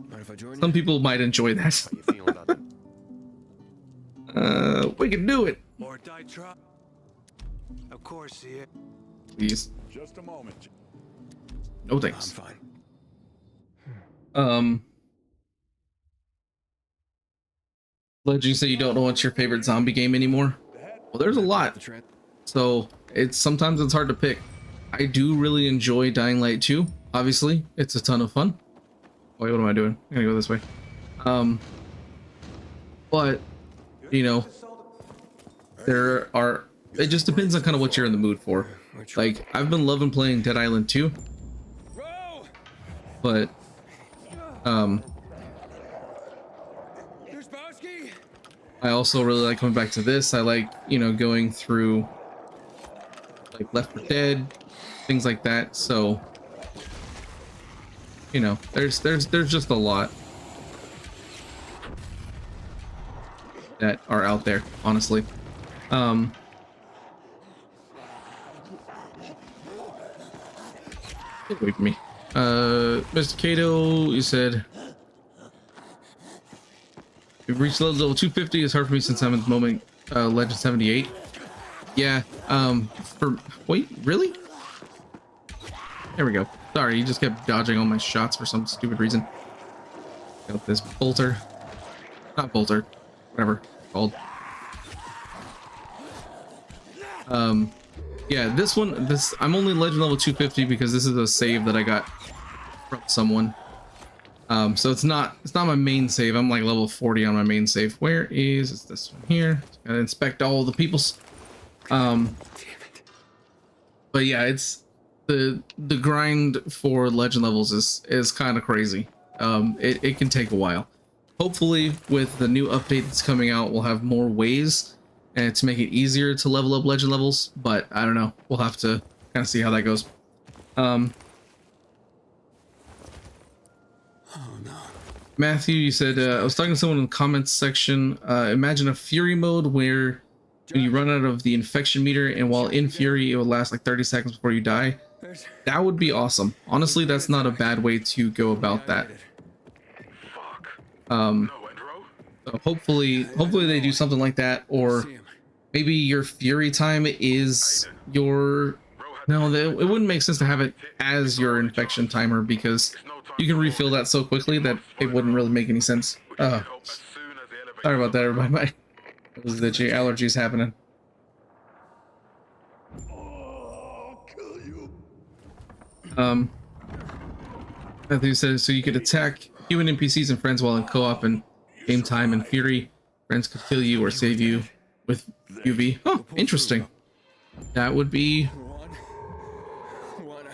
Mind if I join some you? people might enjoy that. How you feeling about that? We can do it. Or die try? Of course, see it. Please. Just a moment. No I'm thanks. fine. Legend, you say you don't know what's your favorite zombie game anymore? Well, there's a lot, The trend. so sometimes it's hard to pick. I do really enjoy Dying Light 2. Obviously, it's a ton of fun. Wait, what am I doing? I'm gonna go this way. But you know, there are. It just depends on kind of what you're in the mood for. Like, I've been loving playing Dead Island 2, Row! but There's Bowski! I also really like coming back to this. I like, you know, going through like Left 4 Dead, things like that. So, you know, there's just a lot that are out there, honestly. Get away from me. Mr. Cato, you said you've reached level 250. It's hard for me since I'm at the moment Legend 78. Yeah, wait, really? There we go. Sorry, you just kept dodging all my shots for some stupid reason. Got this bolter. Not bolter. Whatever it's called. Yeah, this one, I'm only legend level 250 because this is a save that I got from someone. So it's not my main save. I'm like level 40 on my main save. Where is it's this one here? Gotta inspect all the peoples. But yeah, it's the grind for legend levels is kind of crazy. It can take a while. Hopefully with the new update that's coming out, we'll have more ways and to make it easier to level up legend levels, but I don't know. We'll have to kind of see how that goes. Matthew, you said, I was talking to someone in the comments section. Imagine a Fury mode where when you run out of the infection meter and while in Fury, it will last like 30 seconds before you die. That would be awesome. Honestly, that's not a bad way to go about that. So hopefully they do something like that, or maybe your Fury time is your... No, it wouldn't make sense to have it as your infection timer because you can refill that so quickly that it wouldn't really make any sense. Sorry about that, everybody. It was the allergies happening. I'll kill you. Matthew says, so you could attack human NPCs and friends while in co-op and game time and Fury. Friends could kill you or save you with UV. Oh, interesting. That would be... Juan,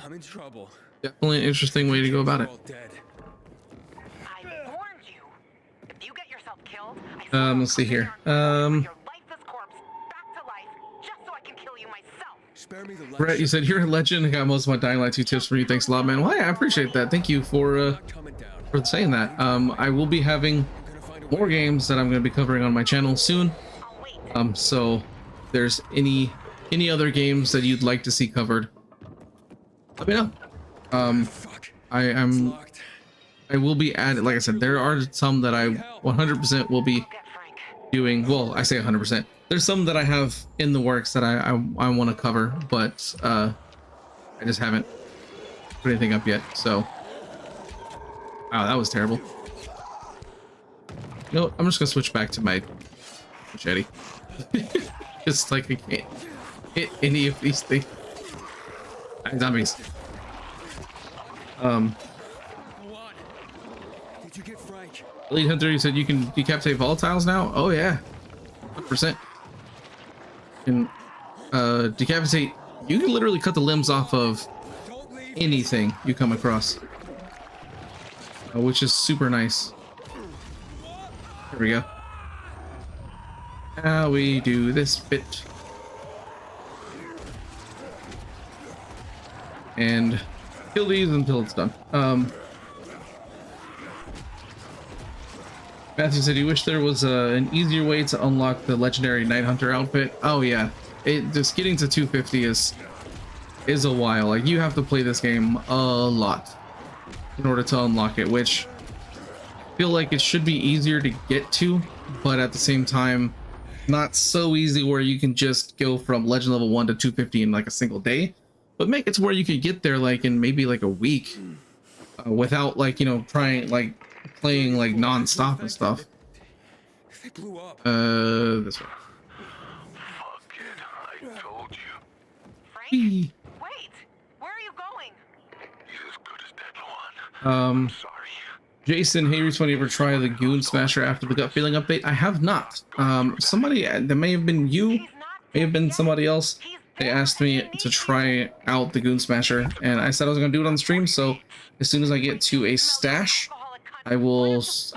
I'm in trouble. Definitely an interesting way to go about it. All dead. I warned you. If you get yourself killed, I swear I'll Let's see come in here. there and bring your lifeless corpse back to life just so I can kill you myself. Spare me the last Brett, you said you're a legend. I got most of my Dying Light 2 tips from you. Thanks a lot, man. Well, yeah, I appreciate that. Thank you for coming down. saying that. I will be having I'm gonna find a more way. games that I'm going to be covering on my channel soon. I'll wait. So if there's any other games that you'd like to see covered, let me know. Fuck. It's I locked. will be adding, like I said, there are some that I 100% will be Get Frank. doing. Well, I say 100%. There's some that I have in the works that I want to cover, but I just haven't put anything up yet. So, wow, that was terrible. You know what? I'm just gonna switch back to my machete. Just like I can't hit any of these things. Zombies. Go on. Did you get Frank? Elite Hunter, you said you can decapitate volatiles now? Oh yeah, 100%. And decapitate. You can literally cut the limbs off of Don't leave. anything you come across, which is super nice. There we go. Now we do this bit. And kill these until it's done. Matthew said he wished there was an easier way to unlock the legendary Night Hunter outfit. Oh yeah, just getting to 250 is a while. Like, you have to play this game a lot in order to unlock it, which I feel like it should be easier to get to, but at the same time, not so easy where you can just go from legend level 1 to 250 in like a single day, but make it to where you could get there like in maybe like a week without, like, you know, trying like playing like non-stop and stuff. They blew up. This way. Fuck it. I told you. Frank? Whee. Wait. Where are you going? He's as good as dead, Luan. Sorry. Jason, hey, Reese, you ever try the Goon Smasher after the gut feeling update? I have not. Somebody, that may have been you, He's not may have been somebody else. He's They there. asked me to try out the Goon Smasher, and I said I was gonna do it on stream. So as soon as I get to a stash, I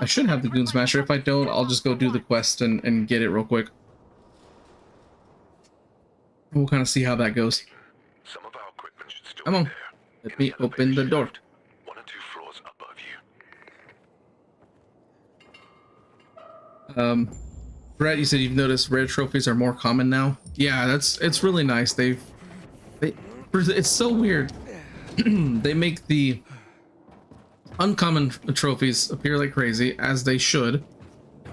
should have the Goon Smasher. If I don't, I'll just go do the quest and get it real quick. We'll kind of see how that goes. Some of our equipment should still Come be on, there. let me open the door. 1 or 2 floors above you. Brett, you said you've noticed rare trophies are more common now. Yeah, it's really nice. It's so weird. They make the uncommon trophies appear like crazy, as they should,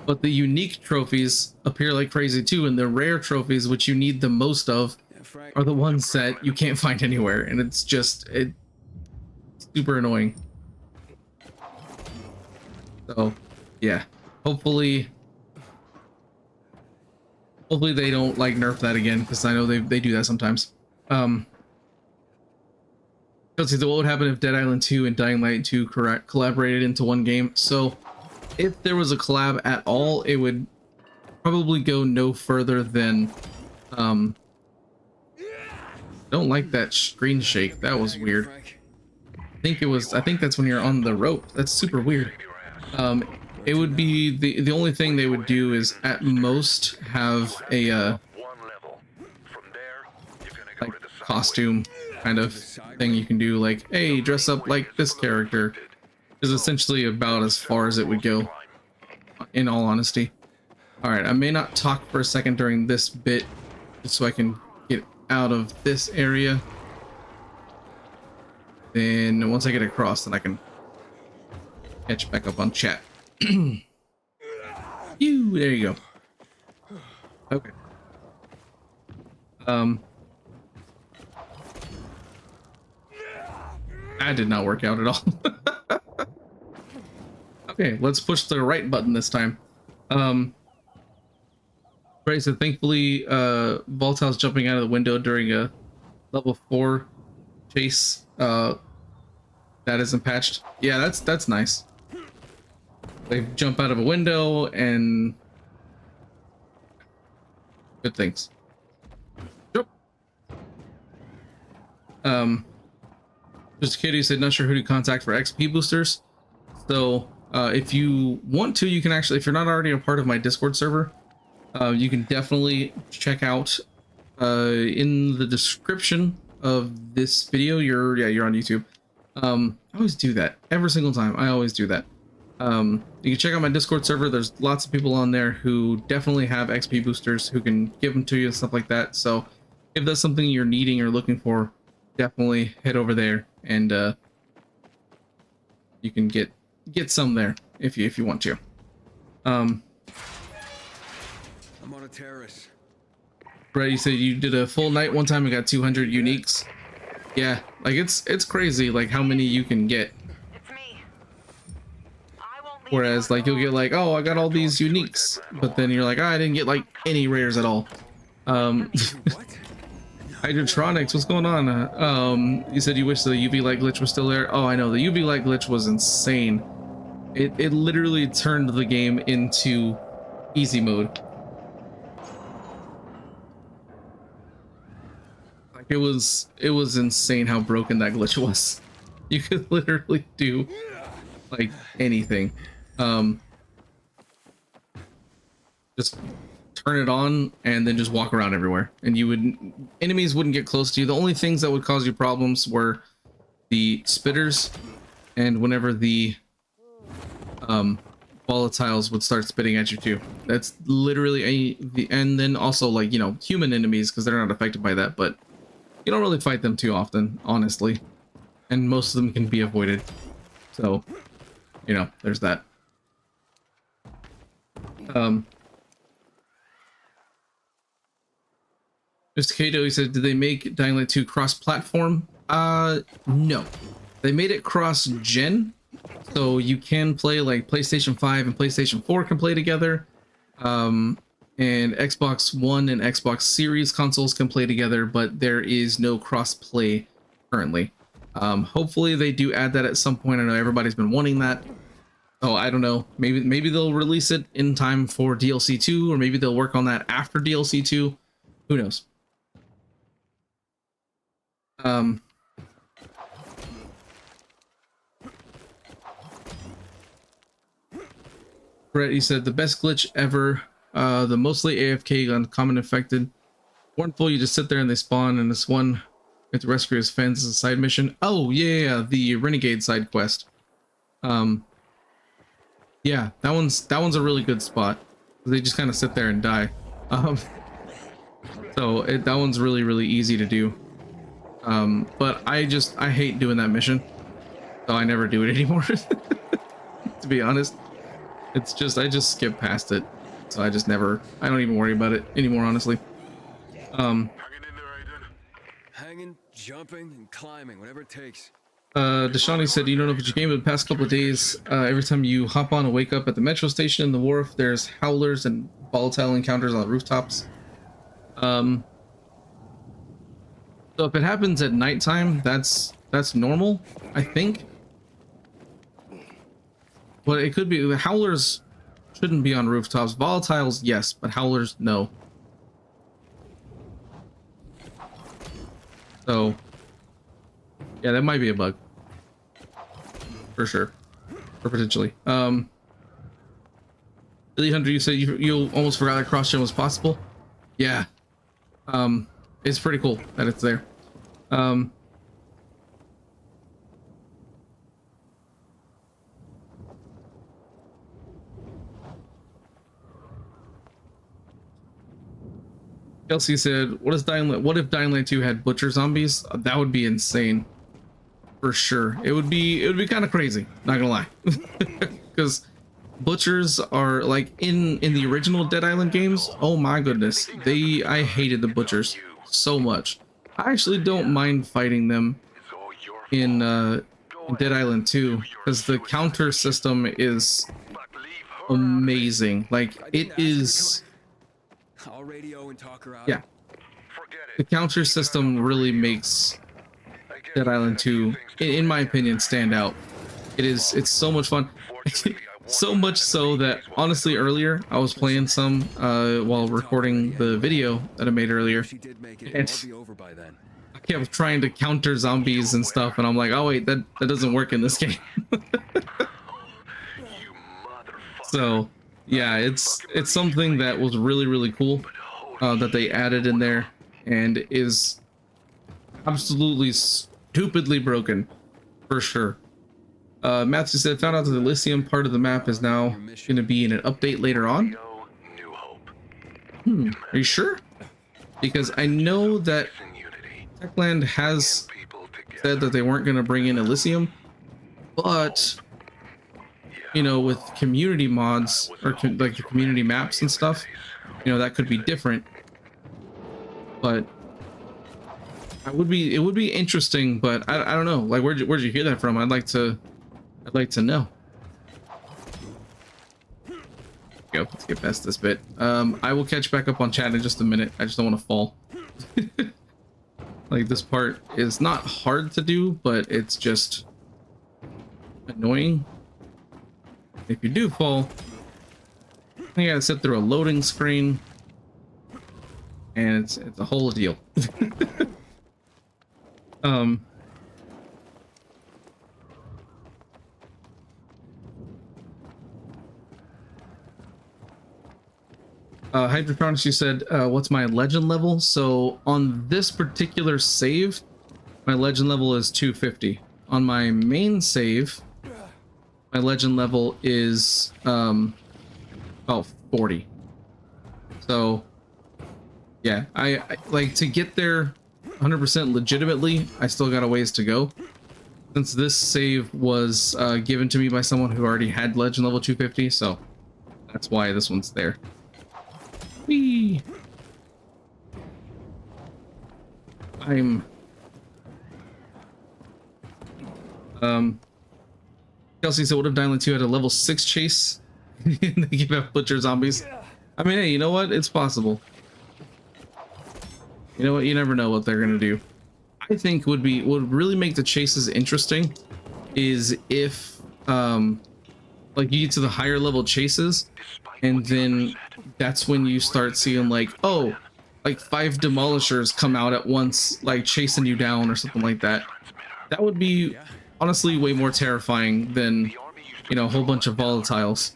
but the unique trophies appear like crazy too, and the rare trophies, which you need the most of, Frank. are the ones that you can't find anywhere, and it's super annoying. So yeah, hopefully they don't like nerf that again, because I know they do that sometimes. Let's see, what would happen if Dead Island 2 and Dying Light 2 collaborated into one game? So if there was a collab at all, it would probably go no further than don't like that screen shake. That was weird. Frank. I think that's when you're on the rope. That's super weird. It would be the only thing they would do is at most have a 1 level. From there, you're gonna go like to the subway. costume kind of thing you can do, like, hey, dress up like this character, is essentially about as far as it would go, in all honesty. All right, I may not talk for a second during this bit, just so I can get out of this area. Then once I get across, then I can catch back up on chat. There you go. Okay. That did not work out at all. Okay, let's push the right button this time. Right, so thankfully, Volatile's jumping out of the window during a level 4 chase. That isn't patched. Yeah, that's nice. They jump out of a window and good things. Yep. Just a kid who said not sure who to contact for XP boosters. So if you want to, you can actually, if you're not already a part of my Discord server, you can definitely check out in the description of this video. You're on YouTube. I always do that every single time. I always do that. You can check out my Discord server. There's lots of people on there who definitely have XP boosters who can give them to you and stuff like that. So if that's something you're needing or looking for, definitely head over there and you can get some there if you want to. I'm on a terrace. Brett, you said you did a full night one time and got 200 uniques. Yeah, like it's crazy like how many you can get. It's me. I won't leave Whereas you like you'll get like, oh, I got all these uniques, but then you're like, oh, I didn't get like any rares at all. What? Hydrotronics, what's going on? You said you wish the UV light glitch was still there. Oh, I know, the UV light glitch was insane. It literally turned the game into easy mode. Like it was insane how broken that glitch was. You could literally do like anything. Just turn it on and then just walk around everywhere, and enemies wouldn't get close to you. The only things that would cause you problems were the spitters, and whenever the volatiles would start spitting at you too. That's literally and then also like, you know, human enemies, because they're not affected by that, but you don't really fight them too often, honestly, and most of them can be avoided. So, you know, there's that. Mr. Kato, he said, did they make Dying Light 2 cross-platform? No. They made it cross-gen, so you can play like PlayStation 5 and PlayStation 4 can play together. And Xbox One and Xbox Series consoles can play together, but there is no cross-play currently. Hopefully they do add that at some point. I know everybody's been wanting that. Oh, I don't know. Maybe they'll release it in time for DLC 2, or maybe they'll work on that after DLC 2. Who knows? Brett, he said the best glitch ever. The mostly AFK uncommon infected. Warnful, you just sit there and they spawn, and this one, you have to rescue his fans as a side mission. Oh yeah, the Renegade side quest. Yeah, that one's a really good spot. They just kind of sit there and die. So that one's really easy to do. But I hate doing that mission, so I never do it anymore. To be honest, it's just I just skip past it, so I don't even worry about it anymore, honestly. Hanging in there, Aiden. Hanging, jumping, and climbing, whatever it takes. Deshawnee said, you don't know what your game the past couple of days, every time you hop on and wake up at the metro station in the wharf, there's howlers and volatile encounters on the rooftops. So if it happens at nighttime, that's normal, I think. But it could be the howlers shouldn't be on rooftops. Volatiles, yes, but howlers, no. So yeah, that might be a bug. For sure. Or potentially. Billy Hunter, you said you almost forgot that cross-gen was possible? Yeah. It's pretty cool that it's there. Kelsey said, what if Dying Light 2 had butcher zombies? That would be insane. For sure. It would be kind of crazy, not gonna lie. Because butchers are like in the original Dead Island games, oh my goodness. I hated the butchers so much. I actually don't mind fighting them in Dead Island 2, because the counter system is amazing. Like it is. I'll radio and talk her out. Yeah. The counter system really makes Dead Island 2, in my opinion, stand out. It's so much fun. So much so that honestly earlier I was playing some while recording the video that I made earlier, She did make it. and I'll be over by then. kept trying to counter zombies and stuff, and I'm like, oh wait, that doesn't work in this game. You motherfucker. So yeah, it's something that was really cool that they added in there, and is absolutely stupidly broken for sure. Matthew said, found out that the Elysium part of the map is now going to be in an update later on. Yo, New Hope. Are you sure? Because I know that In unity. Techland has People together. said that they weren't going to bring in Elysium, but you know, with community mods or like the community maps and stuff, you know, that could be different. But it would be interesting, but I don't know. Like, where'd you hear that from? I'd like to know. Go, let's get past this bit. I will catch back up on chat in just a minute. I just don't want to fall. Like, this part is not hard to do, but it's just annoying. If you do fall, you gotta sit through a loading screen, and it's a whole deal. Hydrotronics, you said, what's my legend level? So on this particular save, my legend level is 250. On my main save, my legend level is about 40. So yeah, I like to get there 100% legitimately. I still got a ways to go, since this save was given to me by someone who already had legend level 250. So that's why this one's there. Whee! Kelsey said, what if Dylan 2 had a level 6 chase? They give out butcher zombies. I mean, hey, you know what? It's possible. You know what? You never know what they're gonna do. I think would really make the chases interesting is if like you get to the higher level chases, and then that's when you start seeing like, oh, like 5 demolishers come out at once, like chasing you down or something like that. That would be honestly way more terrifying than, you know, a whole bunch of volatiles.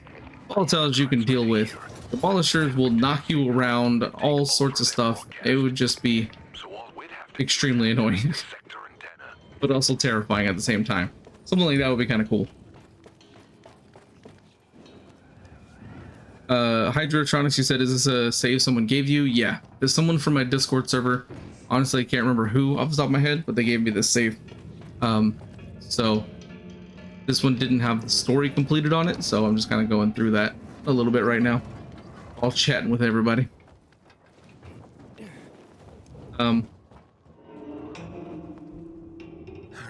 Volatiles you can deal with. Demolishers will knock you around, all sorts of stuff. It would just be So all we'd have to extremely annoying, do is sector antenna. but also terrifying at the same time. Something like that would be kind of cool. Hydrotronics, you said, is this a save someone gave you? Yeah, there's someone from my Discord server. Honestly, I can't remember who off the top of my head, but they gave me this save. So this one didn't have the story completed on it, so I'm just kind of going through that a little bit right now, all chatting with everybody. I'm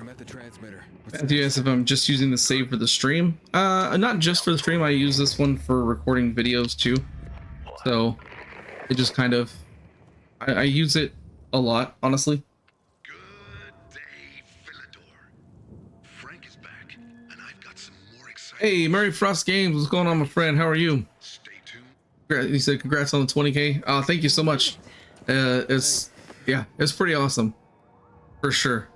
at the transmitter. Matthew asked if I'm just using the save for the stream. Not just for the stream. I use this one for recording videos too. So it just kind of, I use it a lot, honestly. Good day, Philidor. Frank is back, and I've got some more exciting. Hey, Murray Frost Games, what's going on, my friend? How are you? Stay tuned. He said, congrats on the 20K. Thank you so much. It's pretty awesome, for sure.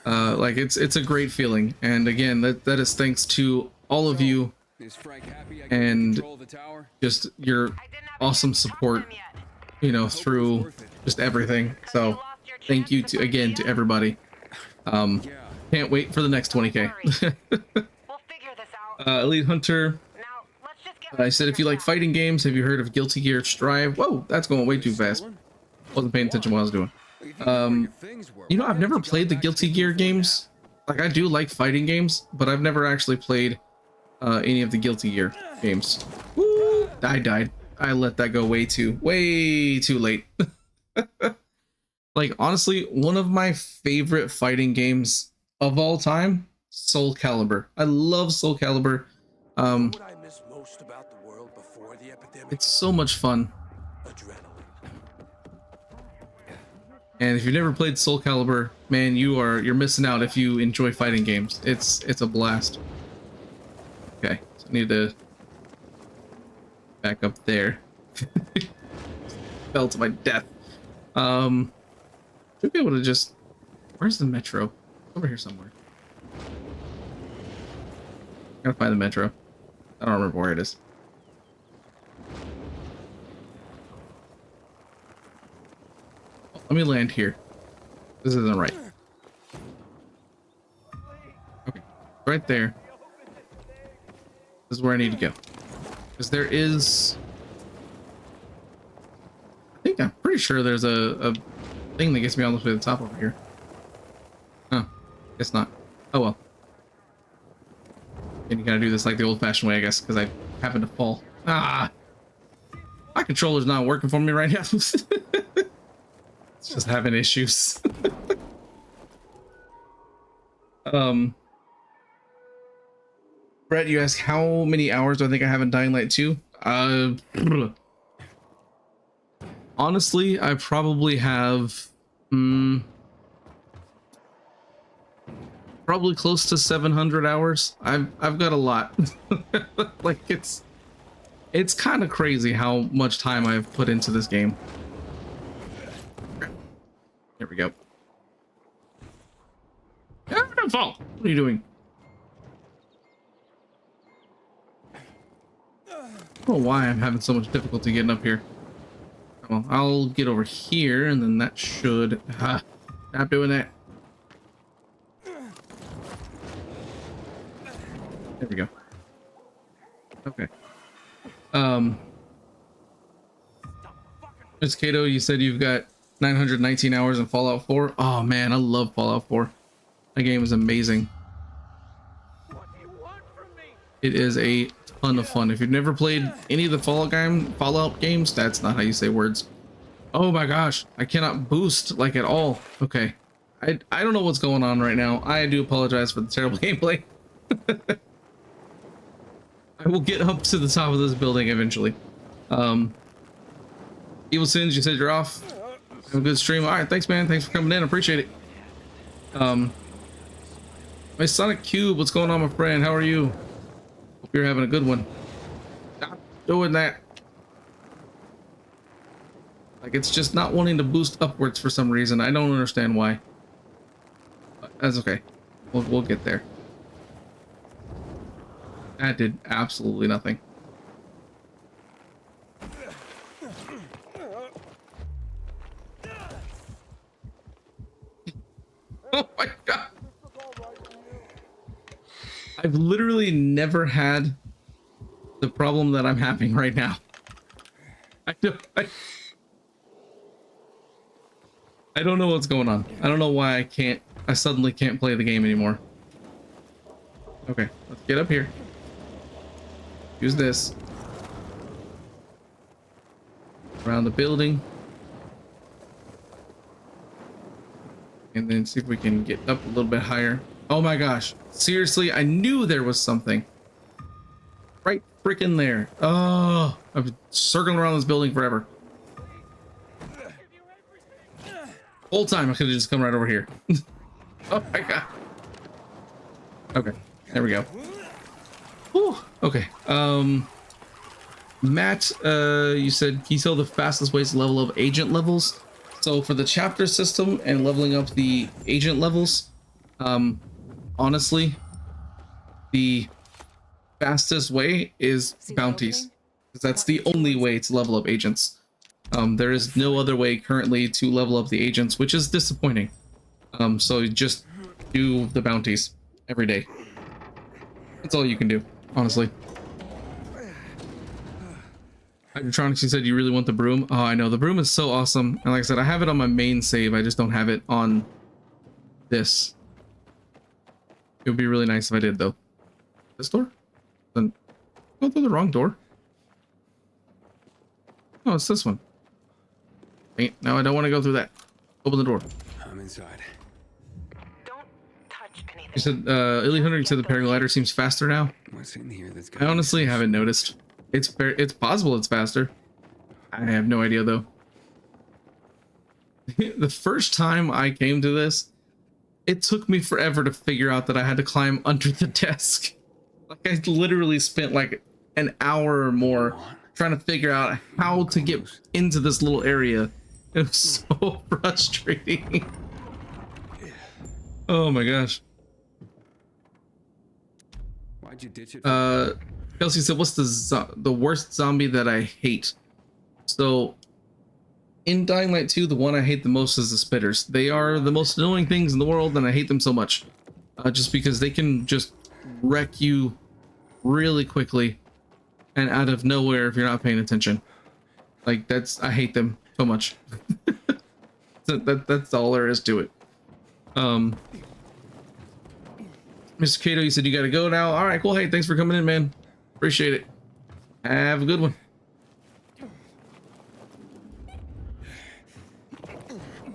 Like it's a great feeling, and again, that is thanks to all of you Is Frank happy I can and control the tower? just your I didn't have awesome to talk to support, him yet. you know, through just everything. So thank you to again to everybody. Yeah. Can't wait for the next 20K. We'll figure this out. Elite Hunter, Now, let's just get I said, if you like fighting games, have you heard of Guilty Gear Strive? Whoa, that's going way too fast. Wasn't paying attention what I was doing. You know, I've never played the Guilty Gear games. Like, I do like fighting games, but I've never actually played any of the Guilty Gear games. Woo! I died. I let that go way too late. Like, honestly, one of my favorite fighting games of all time, Soul Calibur. I love Soul Calibur. What I miss most about the world before the epidemic? It's so much fun. Adrenaline. And if you've never played Soul Calibur, man, you're missing out if you enjoy fighting games. It's a blast. Okay, so I need to back up there. Fell to my death. Should be able to just... Where's the metro? Over here somewhere. Gotta find the metro. I don't remember where it is. Let me land here. This isn't right. Okay, right there. This is where I need to go. Because there is... I'm pretty sure there's a thing that gets me all the way to the top over here. Huh. Guess not. Oh well. And you gotta do this like the old-fashioned way, I guess, because I happen to fall. Ah! My controller's not working for me right now. It's just having issues. Brett, you ask how many hours do I think I have in Dying Light 2? Honestly, I probably have probably close to 700 hours. I've got a lot. Like it's kind of crazy how much time I've put into this game. Here we go. Ah, don't fall. What are you doing? I don't know why I'm having so much difficulty getting up here. Well, I'll get over here, and then that should... Stop doing that. There we go. Okay. Ms. Kato, you said you've got 919 hours in Fallout 4. Oh, man, I love Fallout 4. That game is amazing. It is a ton of fun. If you've never played any of the Fallout games, that's not how you say words. Oh my gosh, I cannot boost like at all. Okay, I don't know what's going on right now. I do apologize for the terrible gameplay. I will get up to the top of this building eventually. Evil Sins, you said you're off. Have a good stream. All right, thanks, man. Thanks for coming in. I appreciate it. My Sonic Cube, what's going on, my friend? How are you? Hope you're having a good one. Stop doing that. Like, it's just not wanting to boost upwards for some reason. I don't understand why. But that's okay. We'll get there. That did absolutely nothing. Oh my god. I've literally never had the problem that I'm having right now. I don't know what's going on. I don't know why I suddenly can't play the game anymore. Okay, let's get up here. Use this. Around the building. And then see if we can get up a little bit higher. Oh my gosh. Seriously, I knew there was something. Right freaking there. Oh, I've been circling around this building forever. Whole time I could have just come right over here. Oh my god. Okay, there we go. Whew. Okay. Matt, you said can you tell the fastest ways to level up agent levels? So for the chapter system and leveling up the agent levels, honestly, the fastest way is bounties, because that's the only way to level up agents. There is no other way currently to level up the agents, which is disappointing. So just do the bounties every day. That's all you can do, honestly. Hydrotronics, you said you really want the broom. Oh, I know. The broom is so awesome. And like I said, I have it on my main save. I just don't have it on this. It would be really nice if I did, though. This door? Then go through the wrong door. Oh, it's this one. Wait, no, I don't want to go through that. Open the door. I'm inside. Don't touch anything. You said, Illy Hunter, you said the paraglider seems faster now. What's in here that's I honestly haven't noticed. It's possible it's faster. I have no idea though. The first time I came to this, it took me forever to figure out that I had to climb under the desk. Like I literally spent like an hour or more trying to figure out how to get into this little area It was so frustrating. Oh my gosh. Why'd you ditch it? Kelsey said, "What's the worst zombie that I hate?" So, in Dying Light 2, the one I hate the most is the spitters. They are the most annoying things in the world, and I hate them so much. Just because they can just wreck you really quickly and out of nowhere if you're not paying attention. Like, I hate them so much. That's all there is to it. Mr. Cato, you said you gotta go now. All right, cool. Hey, thanks for coming in, man. Appreciate it. Have a good one.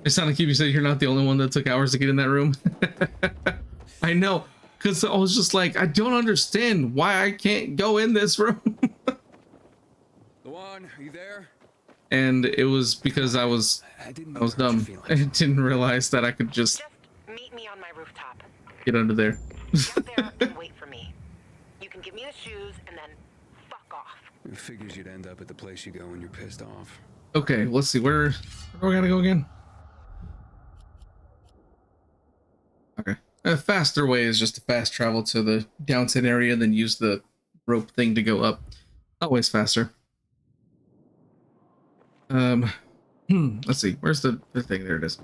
It sounded like you said you're not the only one that took hours to get in that room. I know, because I was just like, I don't understand why I can't go in this room. Luan, are you there? And it was because I was dumb. I didn't realize that I could just meet me on my rooftop. get under there. Get there and wait for me. You can give me the shoes and then fuck off. It figures you'd end up at the place you go when you're pissed off. Okay, let's see. Where do we gotta go again? Okay. A faster way is just to fast travel to the downtown area, then use the rope thing to go up. Always faster. Let's see. Where's the thing? There it is.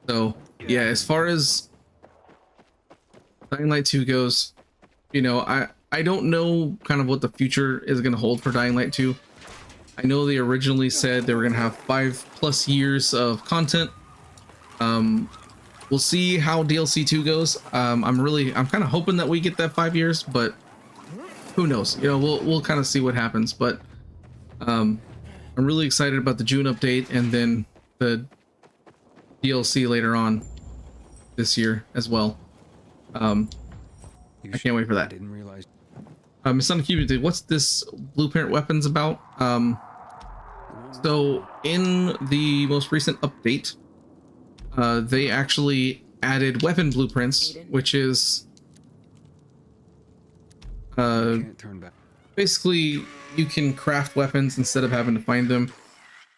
So, yeah, as far as Dying Light 2 goes, you know, I don't know kind of what the future is going to hold for Dying Light 2. I know they originally said they were going to have 5+ years of content. We'll see how DLC 2 goes. I'm kind of hoping that we get that 5 years, but who knows? You know, we'll kind of see what happens. But I'm really excited about the June update and then the DLC later on this year as well. I can't wait for that. I didn't realize. Miss Son of Cupid, what's this blueprint weapons about? So in the most recent update, they actually added weapon blueprints, which is Can't turn back. basically you can craft weapons instead of having to find them.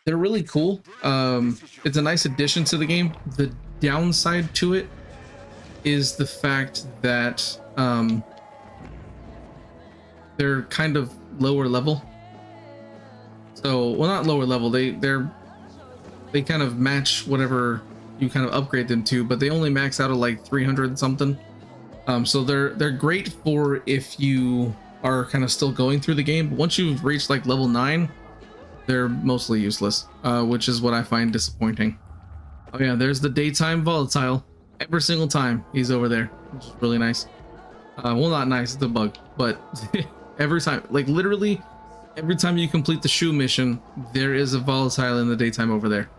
They're really cool. It's a nice addition to the game. The downside to it is the fact that they're kind of lower level. So, well, not lower level. They kind of match whatever you kind of upgrade them to, but they only max out at like 300 something. So they're great for if you are kind of still going through the game. But once you've reached like level 9, they're mostly useless, which is what I find disappointing. Oh yeah, there's the daytime volatile. Every single time he's over there, which is really nice. Well, not nice, it's a bug, but every time, like literally every time you complete the shoe mission, there is a volatile in the daytime over there.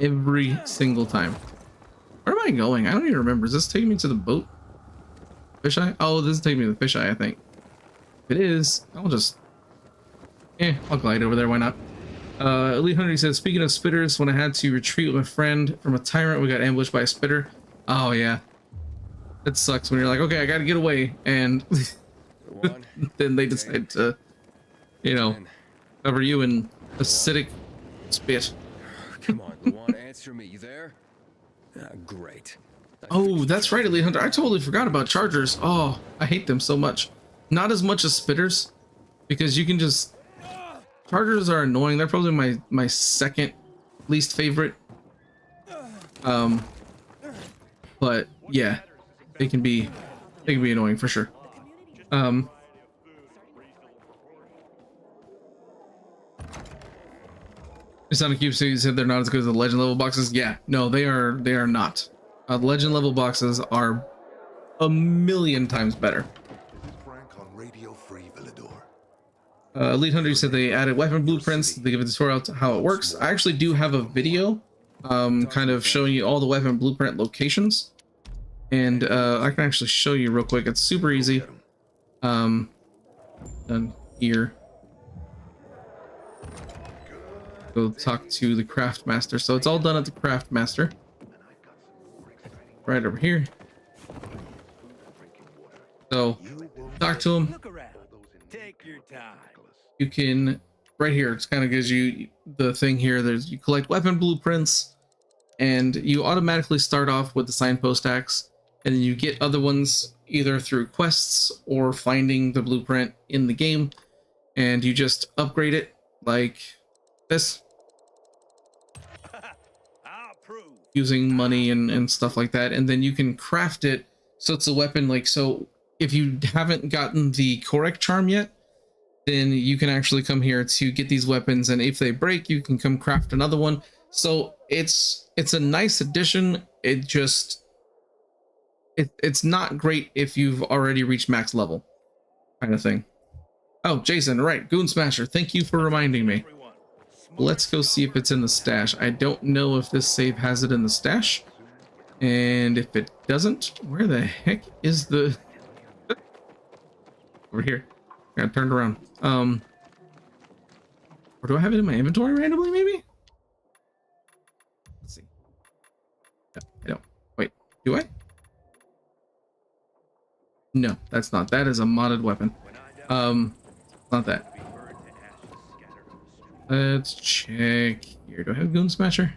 Every single time. Where am I going? I don't even remember. Is this taking me to the boat? Fisheye? Oh, this is taking me to the fisheye, I think. If it is, I'll just... I'll glide over there, why not? Elite Hunter says, speaking of spitters, when I had to retreat with a friend from a tyrant, we got ambushed by a spitter. Oh, yeah. It sucks when you're like, okay, I gotta get away, and then they decide to, you know, cover you in acidic spit. Come on, Luan, answer me. You there? Great. Oh, that's right, Elite Hunter. I totally forgot about chargers. Oh, I hate them so much. Not as much as spitters, because you can just... Chargers are annoying. They're probably my second least favorite. But yeah, they can be annoying for sure. Sonic Cube said they're not as good as the legend level boxes. Yeah, no, they are not. The legend level boxes are a million times better. Frank on Radio Free Villador. Elite Hunter said they added weapon blueprints. They give a tutorial to how it works. I actually do have a video kind of showing you all the weapon blueprint locations. And I can actually show you real quick. It's super easy. Done here. Go talk to the craft master. So it's all done at the craft master. Right over here. So talk to him. Take your time. You can, right here, it kind of gives you the thing here. There's you collect weapon blueprints, and you automatically start off with the signpost axe, and then you get other ones either through quests or finding the blueprint in the game, and you just upgrade it like this using money and stuff like that, and then you can craft it so it's a weapon. Like, so if you haven't gotten the correct charm yet, then you can actually come here to get these weapons, and if they break, you can come craft another one. So it's a nice addition. It just it's not great if you've already reached max level, kind of thing. Oh, Jason, right, Goon Smasher, thank you for reminding me. Let's go see if it's in the stash. I don't know if this save has it in the stash, and if it doesn't, where the heck is the over here? Got turned around. Or do I have it in my inventory randomly, maybe? Let's see. No, I don't. Wait, do I? No, that's not. That is a modded weapon. Not that. Let's check here. Do I have Goon Smasher?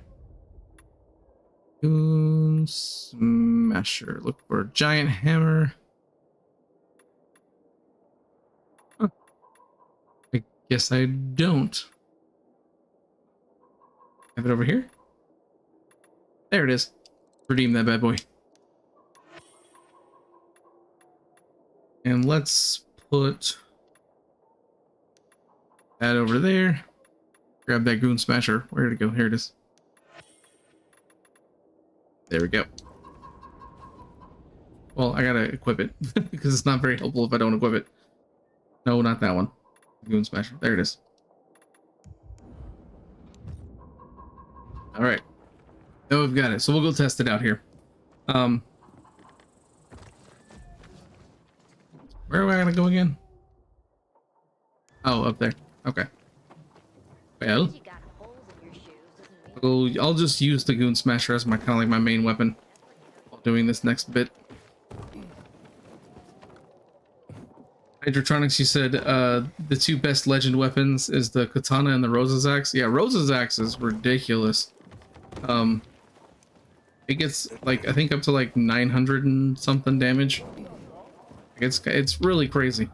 Goon Smasher. Look for a giant hammer. Huh. I guess I don't. Have it over here? There it is. Redeem that bad boy. And let's put that over there. Grab that Goon Smasher. Where did it go? Here it is. There we go. Well, I gotta equip it because it's not very helpful if I don't equip it. No, not that one. Goon Smasher. There it is. All right. Now we've got it. So we'll go test it out here. Where am I gonna go again? Oh, up there. Okay. Well, I'll just use the Goon Smasher as my kind of like my main weapon while doing this next bit. Hydrotronics, you said the two best legend weapons is the katana and the Rosa's axe. Yeah, Rosa's axe is ridiculous. It gets like I think up to like 900 and something damage. It's really crazy.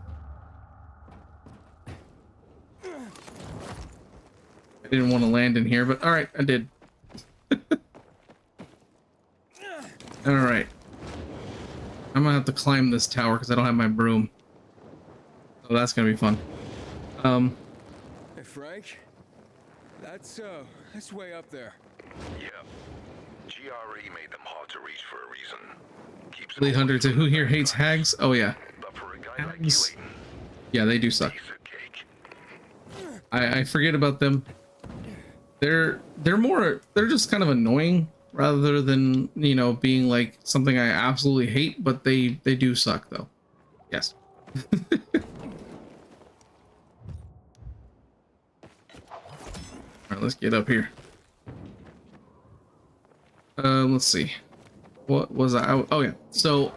I didn't want to land in here, but all right, I did. All right, I'm gonna have to climb this tower because I don't have my broom, so that's gonna be fun. Hey, Frank, that's way up there. Yeah. GRE made them hard to reach for a reason. Keeps Elite Hunter to who here hates hags? Oh yeah, but for a guy like you, hags. Aiden, Yeah, they do suck. piece of cake. I forget about them. They're just kind of annoying rather than, you know, being like something I absolutely hate, but they do suck though. Yes. All right, let's get up here. Let's see. What was I? Oh yeah. So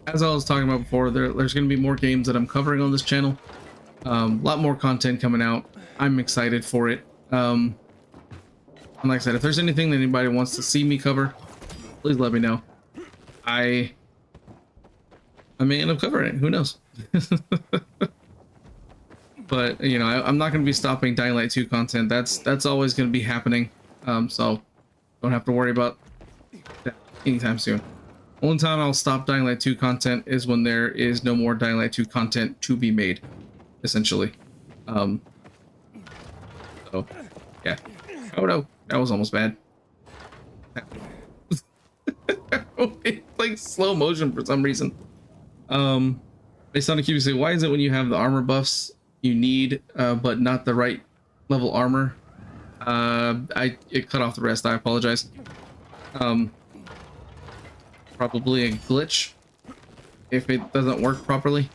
as I was talking about before, there's going to be more games that I'm covering on this channel. A lot more content coming out. I'm excited for it. And like I said, if there's anything that anybody wants to see me cover, please let me know. I may end up covering it. Who knows? But you know, I'm not going to be stopping Dying Light 2 content. That's always going to be happening. So don't have to worry about that anytime soon. Only time I'll stop Dying Light 2 content is when there is no more Dying Light 2 content to be made, essentially. So yeah. Oh no, that was almost bad. It's like slow motion for some reason. They sound to keep you say, why is it when you have the armor buffs you need, but not the right level armor? It cut off the rest. I apologize. Probably a glitch if it doesn't work properly.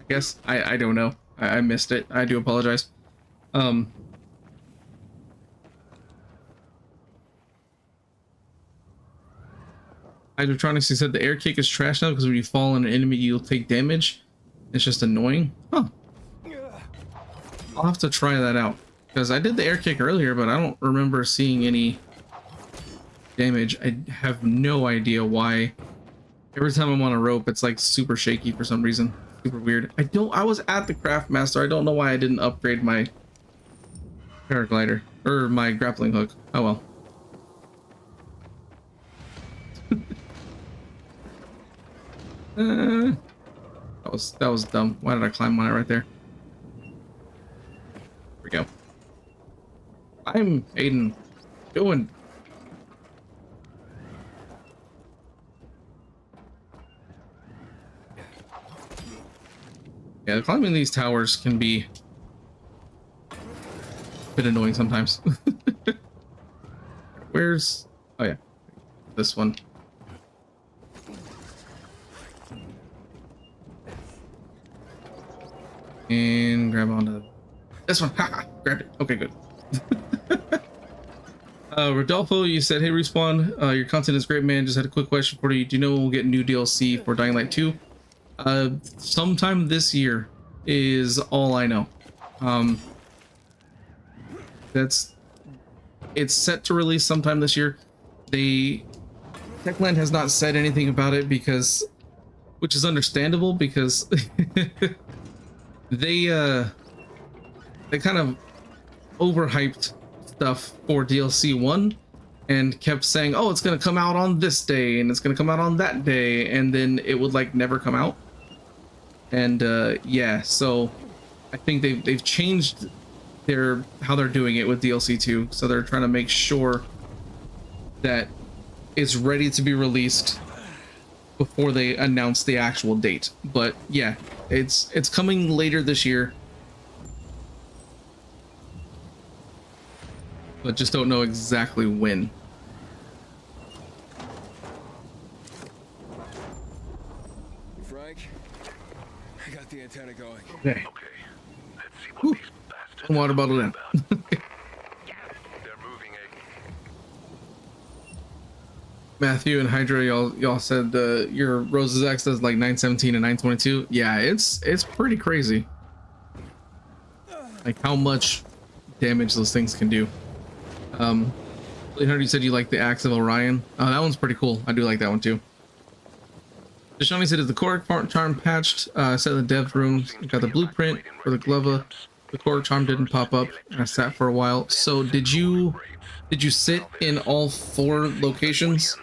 I guess I don't know. I missed it. I do apologize. Hydrotronics, he said the air kick is trash now because when you fall on an enemy, you'll take damage. It's just annoying. Huh. I'll have to try that out because I did the air kick earlier, but I don't remember seeing any damage. I have no idea why. Every time I'm on a rope, it's like super shaky for some reason. Super weird. I was at the Craft Master. I don't know why I didn't upgrade my paraglider or my grappling hook. Oh well. That was dumb. Why did I climb on it right there? Here we go. I'm Aiden. Doing. Yeah, climbing these towers can be a bit annoying sometimes. Where's... Oh yeah, this one. And grab onto this one. Haha, grabbed it. Okay, good. Rodolfo, you said, hey, Respawn, your content is great, man. Just had a quick question for you. Do you know when we'll get new DLC for Dying Light 2? Sometime this year is all I know. It's set to release sometime this year. Techland has not said anything about it which is understandable because they kind of overhyped stuff for DLC 1 and kept saying, oh, it's gonna come out on this day and it's gonna come out on that day, and then it would like never come out. And yeah, so I think they've changed how they're doing it with DLC 2, so they're trying to make sure that it's ready to be released before they announce the actual date. But yeah, it's coming later this year, but just don't know exactly when. Frank, I got the antenna going. Okay. Okay, let's see what these bastards Water bottle in. They're moving Matthew and Hydra, y'all said your Rose's X does like 917 and 922. Yeah, it's pretty crazy. Like how much damage those things can do. You said you like the Axe of Orion. Oh, that one's pretty cool. I do like that one too. Deshani said, is the core charm patched? Set in the dev room. Got the blueprint for the Glova. The core charm didn't pop up, and I sat for a while. So did you sit in all 4 locations?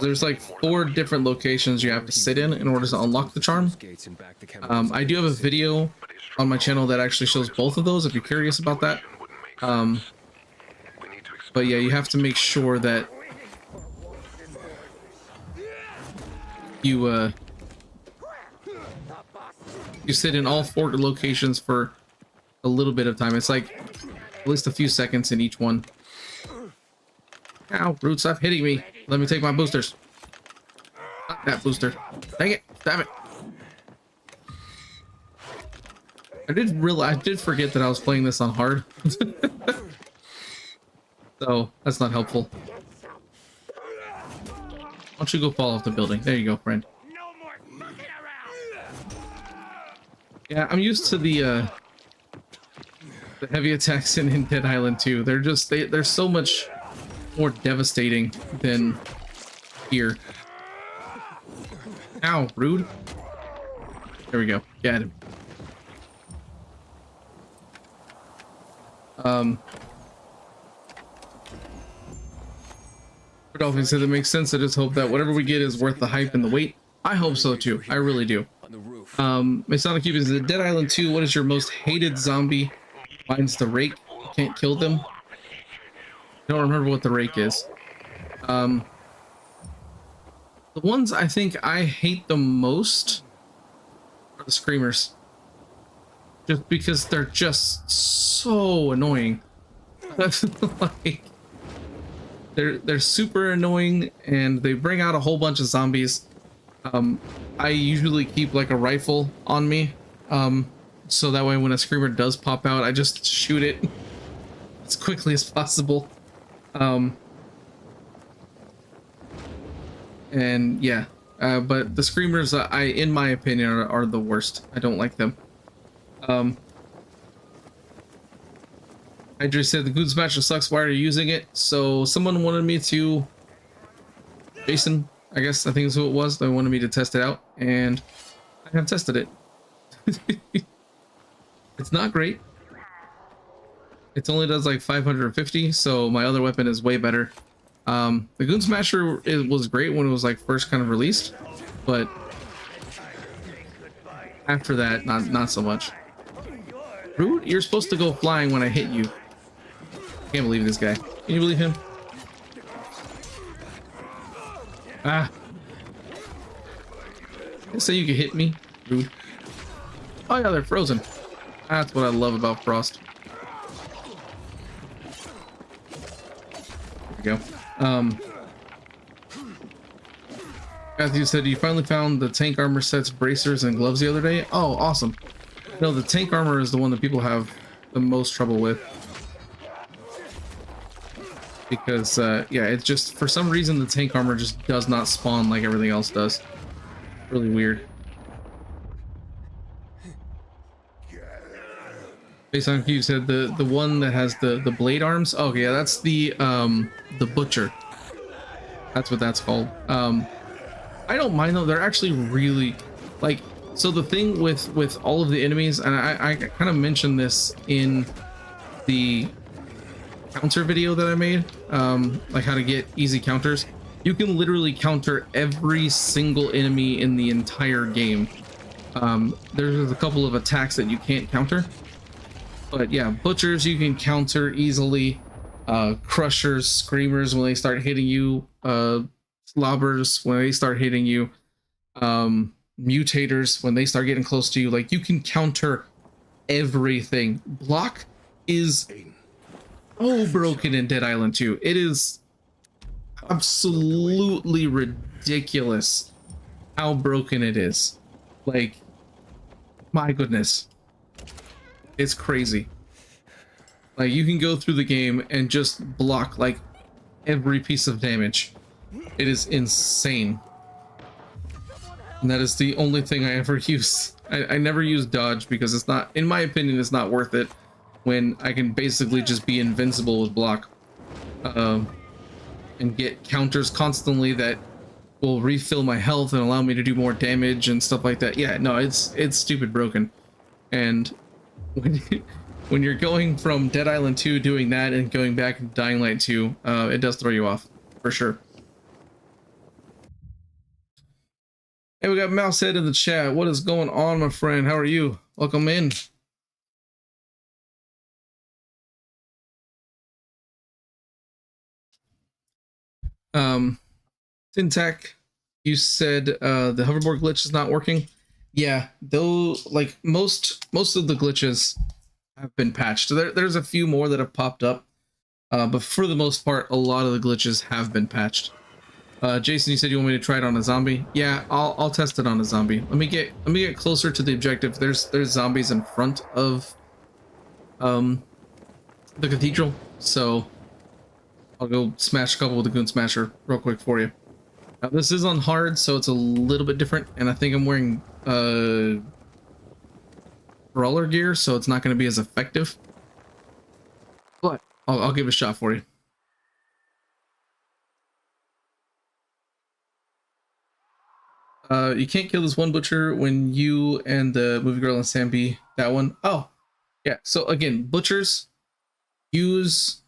There's like 4 different locations you have to sit in order to unlock the charm. I do have a video on my channel that actually shows both of those if you're curious about that. But yeah, you have to make sure that you sit in all 4 locations for a little bit of time. It's like at least a few seconds in each one. Ow, Root, stop hitting me. Let me take my boosters. Not that booster. Dang it, damn it. I did forget that I was playing this on hard. So that's not helpful. Why don't you go fall off the building? There you go, friend. Yeah, I'm used to the heavy attacks in Dead Island 2. They're so much more devastating than here. Ow, rude. There we go. Get him. Dolphin said that makes sense. I just hope that whatever we get is worth the hype and the wait. I hope so too. I really do. Masonic Cube is the Dead Island 2. What is your most hated zombie? Mine's the Rake. You can't kill them. I don't remember what the Rake is. The ones I think I hate the most are the Screamers. Just because they're just so annoying. Like, they're super annoying and they bring out a whole bunch of zombies. I usually keep like a rifle on me, so that way when a Screamer does pop out, I just shoot it as quickly as possible. And yeah, but the Screamers, in my opinion, are the worst. I don't like them. Hydra said the Goon Smasher sucks. Why are you using it? So someone wanted me to, Jason, I guess I think is who it was. They wanted me to test it out, and I have tested it. It's not great. It only does like 550, so my other weapon is way better. The Goon Smasher was great when it was like first kind of released, but after that, not so much. Rude, you're supposed to go flying when I hit you. I can't believe this guy. Can you believe him? Ah. You say you can hit me? Rude. Oh yeah, they're frozen. That's what I love about Frost. There we go. Matthew said you finally found the tank armor sets, bracers, and gloves the other day. Oh, awesome. No, the tank armor is the one that people have the most trouble with. Because, yeah, it's just, for some reason, the tank armor just does not spawn like everything else does. Really weird. Based on you said the one that has the blade arms. Oh yeah, that's the butcher. That's what that's called. I don't mind though. They're actually really like. So the thing with all of the enemies, and I kind of mentioned this in the counter video that I made, like how to get easy counters. You can literally counter every single enemy in the entire game. There's a couple of attacks that you can't counter. But yeah, butchers you can counter easily, crushers, screamers when they start hitting you, slobbers when they start hitting you, mutators when they start getting close to you. Like, you can counter everything. Block is so broken in Dead Island 2. It is absolutely ridiculous how broken it is. Like, my goodness. It's crazy. Like, you can go through the game and just block like every piece of damage. It is insane. And that is the only thing I ever use. I never use dodge because it's not, in my opinion, it's not worth it when I can basically just be invincible with block. And get counters constantly that will refill my health and allow me to do more damage and stuff like that. Yeah, no, it's stupid broken. And when you're going from Dead Island 2 doing that and going back to Dying Light 2, it does throw you off, for sure. Hey, we got Mousehead in the chat. What is going on, my friend? How are you? Welcome in. Syntac, you said the hoverboard glitch is not working. Yeah, though, like most of the glitches have been patched. There's a few more that have popped up, but for the most part, a lot of the glitches have been patched. Jason, you said you want me to try it on a zombie. Yeah, I'll test it on a zombie. Let me get closer to the objective. There's zombies in front of the cathedral, so I'll go smash a couple with the Goon Smasher real quick for you. Now, this is on hard, so it's a little bit different, and I think I'm wearing brawler gear, so it's not going to be as effective. But I'll give it a shot for you. You can't kill this one butcher when you and the movie girl and Sam B. That one. Oh, yeah. So again, butchers use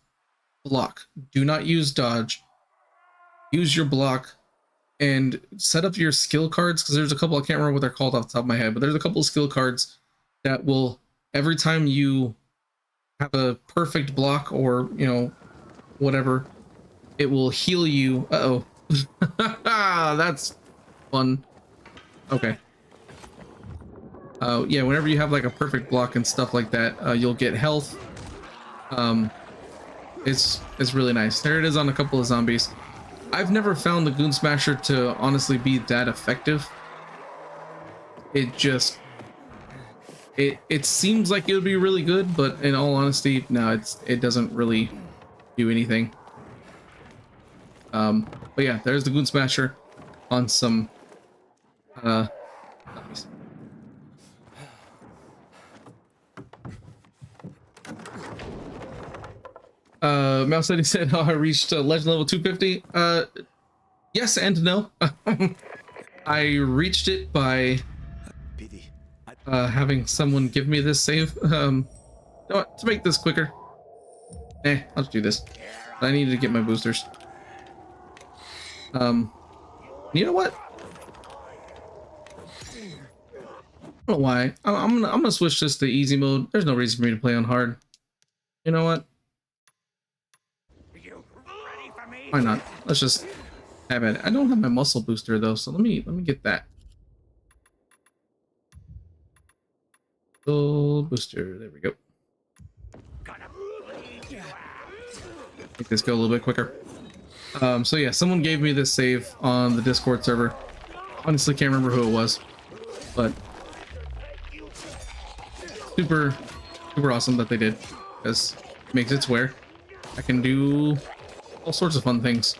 block. Do not use dodge. Use your block and set up your skill cards, because there's a couple, I can't remember what they're called off the top of my head, but there's a couple of skill cards that will, every time you have a perfect block or, you know, whatever, it will heal you. Uh-oh. That's fun. Okay. Yeah, whenever you have like a perfect block and stuff like that, you'll get health. It's really nice. There it is on a couple of zombies. I've never found the Goon Smasher to honestly be that effective. It just, it seems like it would be really good, but in all honesty, no, it doesn't really do anything. But yeah, there's the Goon Smasher on some zombies. Mouse City said, "Oh, I reached legend level 250." Yes and no. I reached it by having someone give me this save. You know what, to make this quicker, I'll just do this. I needed to get my boosters. You know what? I don't know why. I'm gonna switch this to easy mode. There's no reason for me to play on hard. You know what? Why not? Let's just have it. I don't have my muscle booster though, so let me get that. Full booster. There we go. Make this go a little bit quicker. So yeah, someone gave me this save on the Discord server. Honestly, can't remember who it was, but super awesome that they did, because it makes it where I can do all sorts of fun things.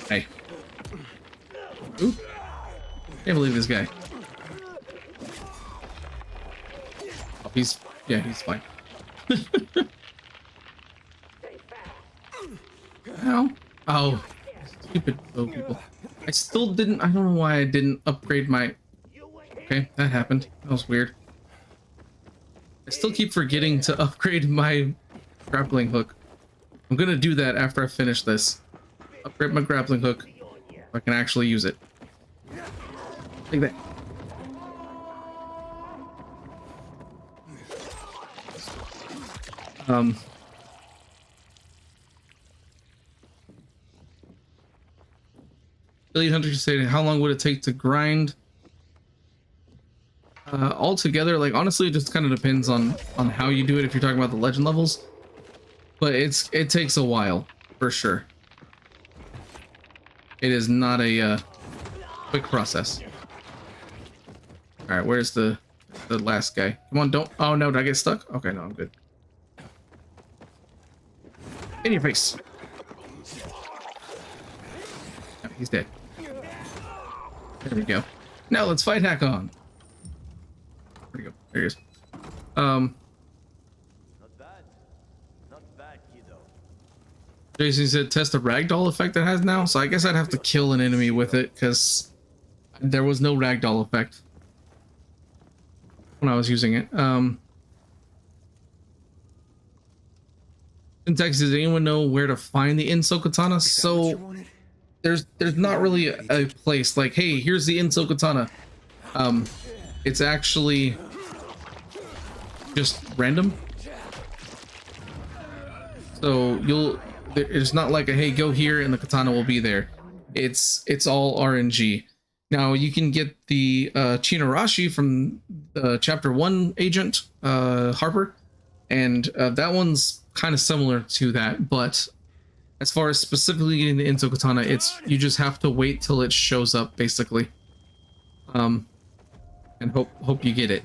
Hey. Ooh. Can't believe this guy. Oh, he's fine. Ow. Oh, stupid bow people. I don't know why I didn't upgrade my... Okay, that happened. That was weird. I still keep forgetting to upgrade my grappling hook. I'm gonna do that after I finish this. Upgrade my grappling hook so I can actually use it. Like that. Elite Hunter said, how long would it take to grind? Altogether, like, honestly, it just kind of depends on how you do it if you're talking about the legend levels. But it takes a while, for sure. It is not a quick process. Alright, where's the last guy? Come on, don't... Oh, no, did I get stuck? Okay, no, I'm good. In your face. Oh, he's dead. There we go. Now let's fight Hack-On. There we go. There he is. Not bad, kiddo. Jason said test the ragdoll effect it has now, so I guess I'd have to kill an enemy with it, because there was no ragdoll effect when I was using it. Syntax, does anyone know where to find the Inso Katana? So there's not really a place like, hey, here's the Inso Katana. It's actually just random. So it's not like a, hey, go here and the katana will be there. It's all RNG. Now you can get the Chinarashi from chapter 1 agent, Harper, and that one's kind of similar to that, but as far as specifically getting the Inso Katana, you just have to wait till it shows up, basically. And hope you get it,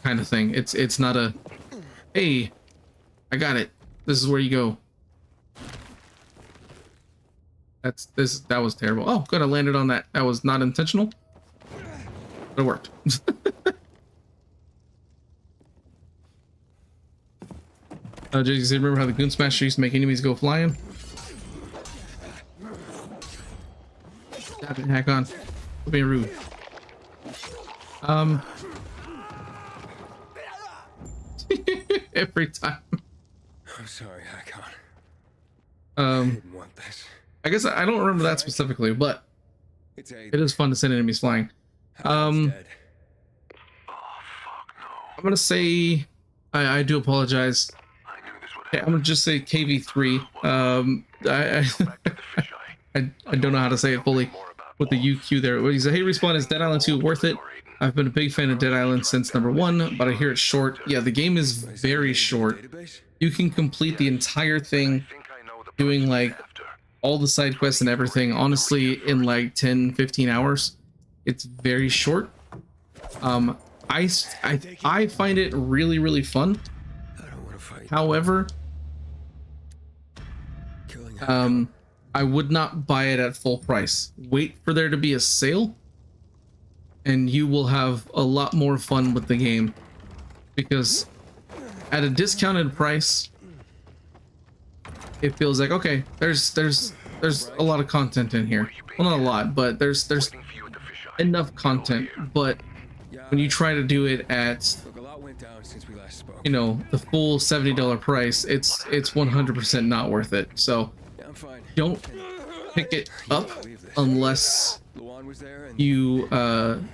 kind of thing. It's not a, hey, I got it. This is where you go. That was terrible. Oh, good, I landed on that. That was not intentional. But it worked. Jason, remember how the Goon Smasher used to make enemies go flying? Stop it, Hack-On. Quit being rude. Every time. I'm sorry, Hack-On. I didn't want this. I guess I don't remember that specifically, but it is fun to send enemies flying. I'm gonna say I do apologize. Okay, I'm gonna just say KV3. I don't know how to say it fully with the UQ there. He said, hey, Respawn, is Dead Island 2 worth it? I've been a big fan of Dead Island since number 1, but I hear it's short. Yeah, the game is very short. You can complete the entire thing doing like all the side quests and everything, honestly, in like 10-15 hours. It's very short. I find it really fun. However, I would not buy it at full price. Wait for there to be a sale, and you will have a lot more fun with the game, because at a discounted price, it feels like, okay, there's a lot of content in here. Well, not a lot, but there's Waiting for you at the fisheye. enough content. But when you try to do it at, Look, a lot went down since we last spoke. you know, the full $70 price, it's 100% not worth it. So Yeah, I'm fine. don't pick it up unless Luan was there and you find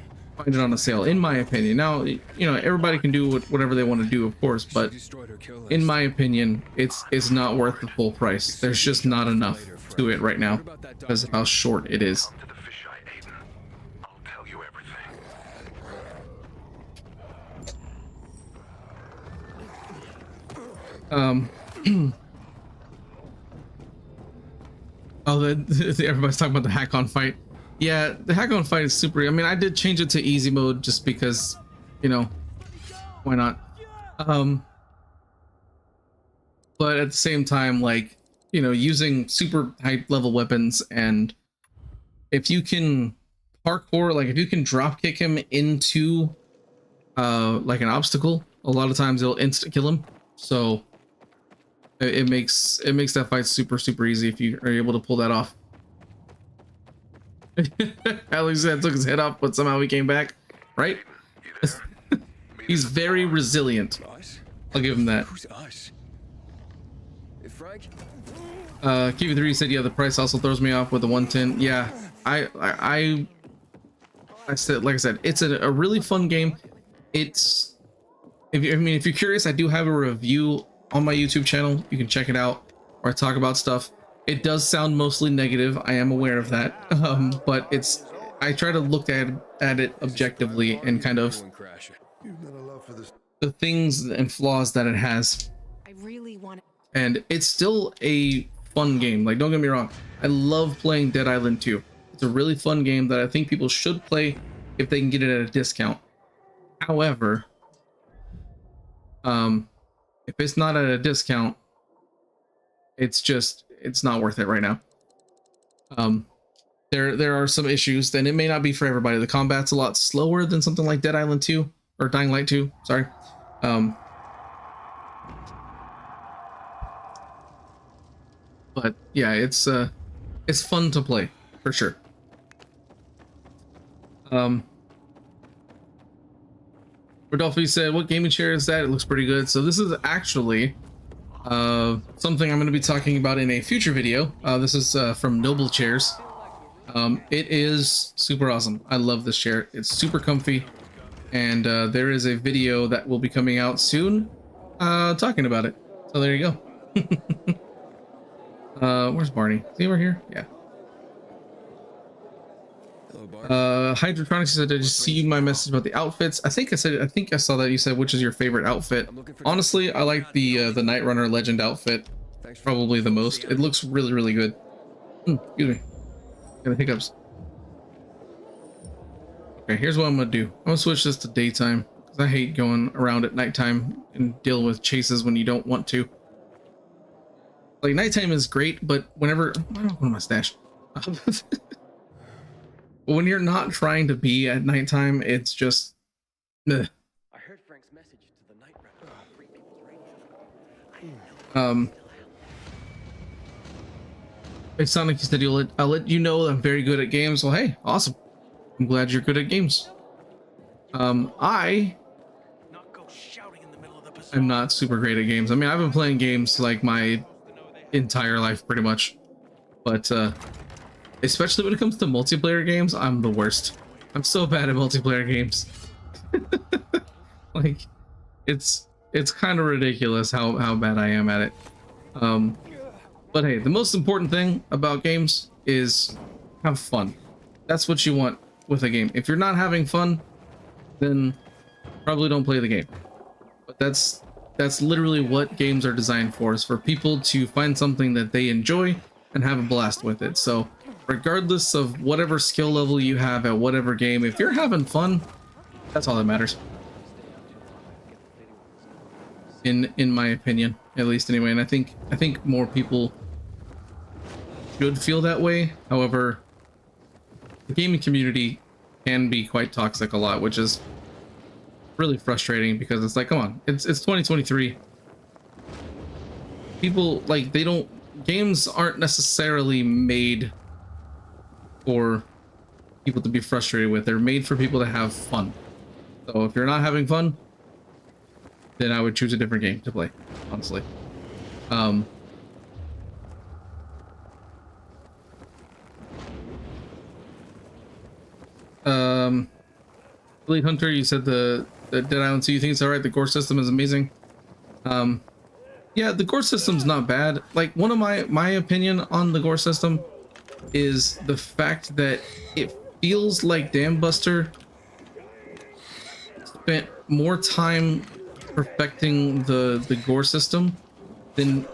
it on a sale, in my opinion. Now, you know, everybody can do whatever they want to do, of course, but destroyed her kill list. in my opinion, it's not worth the full price. There's just not enough to it right now because of how short it is. Come to the fisheye, Aiden. I'll tell you everything. Oh, everybody's talking about the hack-on fight. Yeah, the hack-on fight is super. I mean, I did change it to easy mode just because, you know, why not? But at the same time, like, you know, using super high level weapons, and if you can parkour, like if you can drop kick him into like an obstacle, a lot of times it'll insta kill him. So it makes that fight super easy if you are able to pull that off. Alex said took his head off, but somehow he came back, right? You there? He's very resilient. us? I'll give him that. Who's us? Frank? Kiwi3 said, yeah, the price also throws me off with the 110. Yeah, I said, like I said, it's a really fun game. It's, if you're curious, I do have a review on my YouTube channel. You can check it out, where I talk about stuff. It does sound mostly negative. I am aware of that. But I try to look at it objectively and kind of the things and flaws that it has. I really want to. And it's still a fun game. Like, don't get me wrong, I love playing Dead Island 2. It's a really fun game that I think people should play if they can get it at a discount. However, if it's not at a discount, it's not worth it right now. There are some issues, and it may not be for everybody. The combat's a lot slower than something like Dead Island 2 or Dying Light 2, sorry. But yeah, it's fun to play for sure. Rodolphe said, what gaming chair is that? It looks pretty good. So this is actually something I'm going to be talking about in a future video. This is from Noble Chairs. It is super awesome. I love this chair. It's super comfy, and there is a video that will be coming out soon talking about it. So there you go. Where's Barney? Is he over here? Yeah. Hello, Bart. Hydrotronics said, did you see my message about the outfits? I think I saw that. You said, which is your favorite outfit? Honestly, I like the Night Runner Legend outfit probably the most. It looks really good. Excuse me. Got hiccups. Okay, here's what I'm gonna do. I'm gonna switch this to daytime because I hate going around at nighttime and dealing with chases when you don't want to. Like, nighttime is great, but whenever, I don't know my stash. But when you're not trying to be at nighttime, it's just, ugh. I heard Frank's message to the night runner on three people's radio. Hey Sonic, you said I'll let you know I'm very good at games. Well, hey, awesome. I'm glad you're good at games. I Not go shouting in the middle of the bazaar. am not super great at games. I mean, I've been playing games like my entire life pretty much, but especially when it comes to multiplayer games, I'm the worst. I'm so bad at multiplayer games. Like, it's kind of ridiculous how bad I am at it. But hey, the most important thing about games is have fun. That's what you want with a game. If you're not having fun, then probably don't play the game. But that's literally what games are designed for, is for people to find something that they enjoy and have a blast with it. So regardless of whatever skill level you have at whatever game, if you're having fun, that's all that matters. In my opinion, at least anyway. And I think more people should feel that way. However, the gaming community can be quite toxic a lot, which is really frustrating because it's like, come on, it's 2023. people like they don't games aren't necessarily made for people to be frustrated with. They're made for people to have fun. So if you're not having fun, then I would choose a different game to play, honestly. Elite Hunter, you said the Dead Island 2, you think it's alright? The gore system is amazing. Yeah, the gore system's not bad. Like, one of my opinion on the gore system is the fact that it feels like Dam Buster spent more time perfecting the gore system than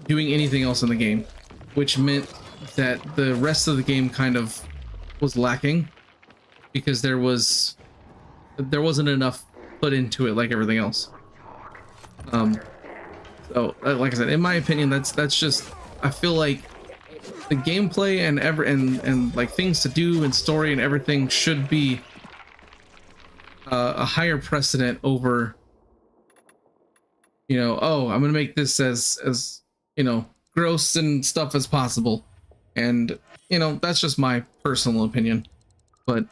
doing anything else in the game, which meant that the rest of the game kind of was lacking because there wasn't enough put into it like everything else. So like I said, in my opinion, that's just, I feel like the gameplay and like things to do and story and everything should be a higher precedent over, you know, oh, I'm gonna make this as you know, gross and stuff as possible. And you know, that's just my personal opinion, but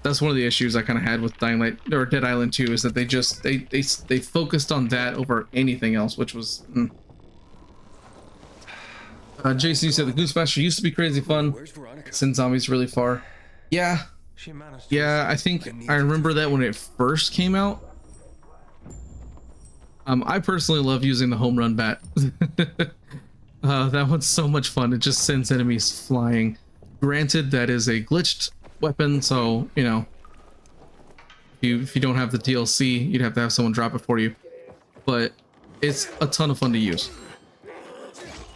that's one of the issues I kind of had with Dying Light or Dead Island 2, is that they just they focused on that over anything else, which was Jason, you said the Goose Master used to be crazy fun. Send zombies really far. Yeah, I think I remember that when it first came out. I personally love using the home run bat. That one's so much fun. It just sends enemies flying. Granted, that is a glitched weapon, so you know, if you don't have the DLC, you'd have to have someone drop it for you. But it's a ton of fun to use,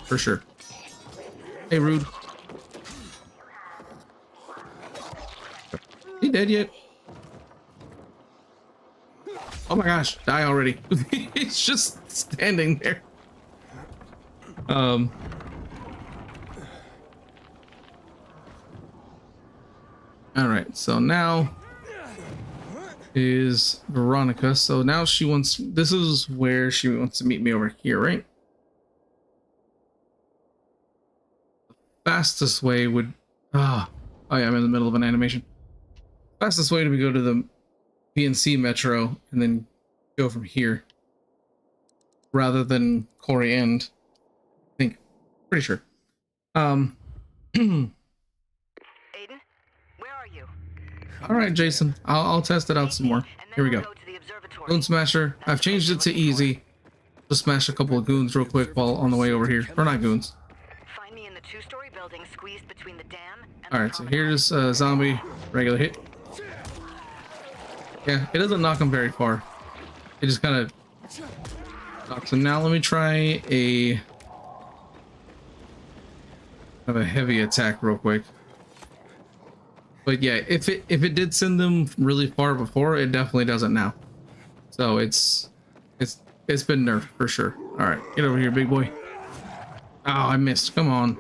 for sure. Hey, Rude. He dead yet? Oh my gosh, die already. He's just standing there. All right, so now is Veronica. So now she wants, this is where she wants to meet me over here, right? The fastest way would, oh yeah, I'm in the middle of an animation. Fastest way to go to the PNC Metro and then go from here rather than Quarry End. I think, pretty sure. Aiden, where are you? All right, Jason, I'll test it out some more. Here we go. Goon Smasher. I've changed it to easy. Just smash a couple of goons real quick while on the way over here. Or not goons. Find me in the two-story building squeezed between the dam and All right, so here's a zombie regular hit. Yeah, it doesn't knock him very far. It just kind of knocks him. Now let me try have a heavy attack real quick. But yeah, if it did send them really far before, it definitely doesn't now. So it's been nerfed for sure. All right, get over here, big boy. Oh, I missed. Come on.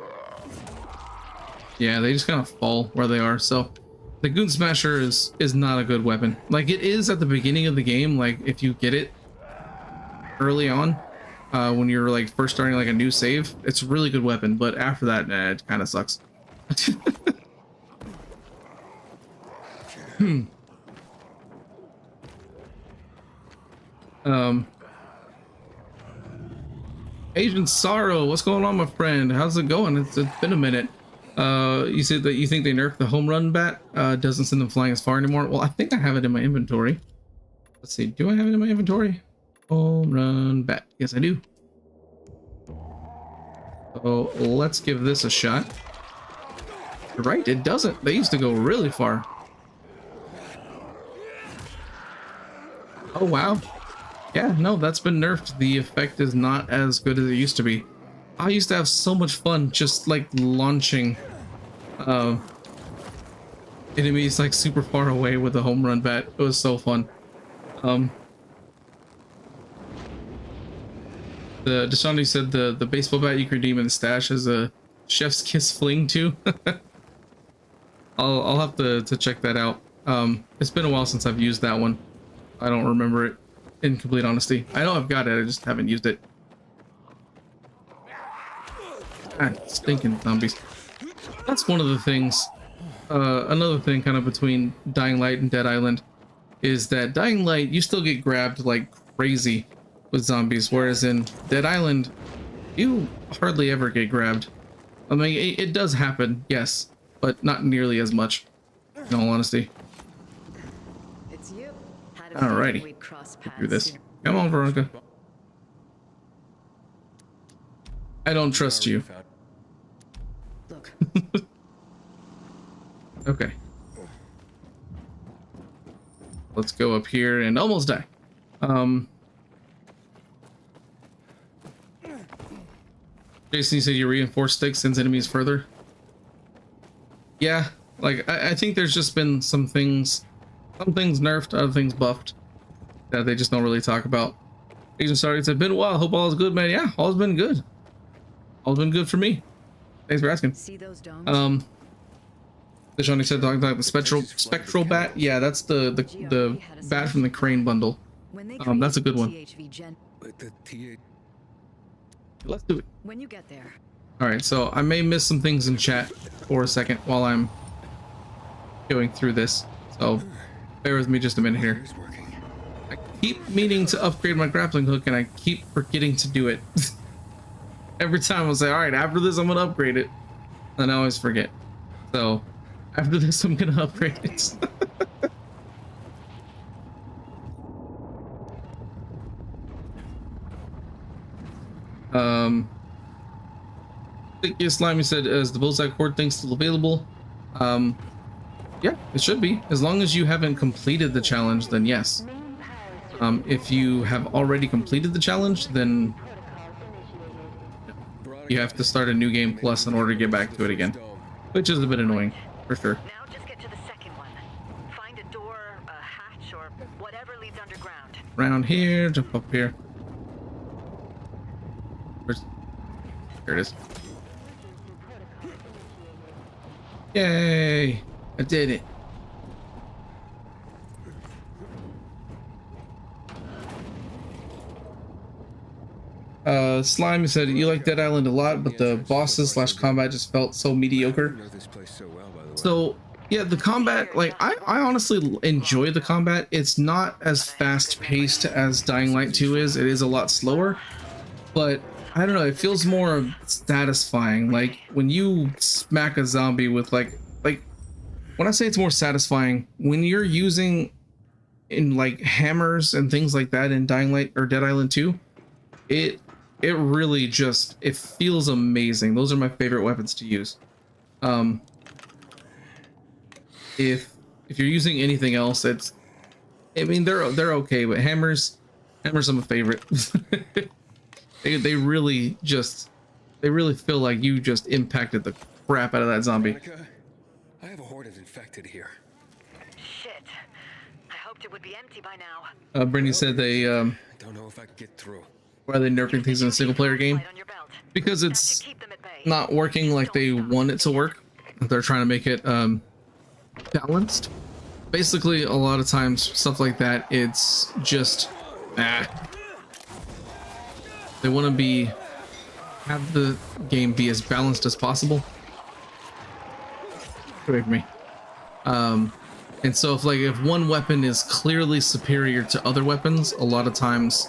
Yeah, they just kind of fall where they are. So the Goon Smasher is not a good weapon. Like, it is at the beginning of the game. Like, if you get it early on, when you're like first starting like a new save, it's a really good weapon. But after that, nah, it kind of sucks. Agent Sorrow, what's going on, my friend? How's it going? It's been a minute. You said that you think they nerfed the home run bat, doesn't send them flying as far anymore. Well, I think I have it in my inventory. Let's see, do I have it in my inventory? Home run bat, yes I do. So let's give this a shot. You're right, it doesn't. They used to go really far. Oh wow. Yeah, no, that's been nerfed. The effect is not as good as it used to be. I used to have so much fun just like launching enemies like super far away with a home run bat. It was so fun. The Deshawnee said the baseball bat you can redeem in the stash is a chef's kiss fling too. I'll have to check that out. It's been a while since I've used that one. I don't remember it, in complete honesty. I know I've got it, I just haven't used it. Ah, stinking zombies. That's one of the things. Another thing kind of between Dying Light and Dead Island is that Dying Light, you still get grabbed like crazy with zombies, whereas in Dead Island, you hardly ever get grabbed. I mean, it does happen, yes, but not nearly as much, in all honesty. It's you. Had a Alrighty. feeling we'd cross Get through this. paths. Come on, Veronica. I don't trust you. Look, Okay. Let's go up here and almost die. Jason, you said your reinforced stick sends enemies further. Yeah, like I think there's just been some things nerfed, other things buffed that they just don't really talk about. Agent Stargate said, "Been a while. Hope all is good, man." Yeah, all's been good. All's been good for me. Thanks for asking. see those domes? Shawnee said talking about the spectral bat. Yeah, that's the bat from the Crane bundle. When they That's a good one. THV gen, But the TA. Let's do it. when you get there, All right, so I may miss some things in chat for a second while I'm going through this. So bear with me just a minute here. Here's working. I keep meaning to upgrade my grappling hook and I keep forgetting to do it. Every time I'll say, all right, after this I'm gonna upgrade it. And I always forget. So after this I'm gonna upgrade it. Slimy said, is the bullseye cord thing still available? Yeah, it should be. As long as you haven't completed the challenge, then yes. If you have already completed the challenge, then you have to start a new game plus in order to get back to it again, which is a bit annoying, for sure. Now just get to the second one. Find a door, a hatch, or whatever leads underground. Around here, jump up here. Where's... There it is. Yay! I did it. Slime said you like Dead Island a lot, but the bosses / combat just felt so mediocre. I know this place so well, by the way. So yeah, the combat, like I honestly enjoy the combat. It's not as fast paced as Dying Light 2 is. It is a lot slower, but I don't know, it feels more satisfying. Like when you smack a zombie with like when I say it's more satisfying, when you're using in like hammers and things like that in Dying Light or Dead Island 2, it really just, it feels amazing. Those are my favorite weapons to use. If you're using anything else, it's, I mean, they're okay, but hammers are my favorite. they really feel like you just impacted the crap out of that zombie. Veronica, I have a horde of infected here. Shit. I hoped it would be empty by now. Brittany said they I don't know if I can get through. why are they nerfing things in a single player game? Because it's not working like they want it to work. They're trying to make it balanced. Basically, a lot of times stuff like that, it's just they want to have the game be as balanced as possible. Get away from me. And so if one weapon is clearly superior to other weapons, a lot of times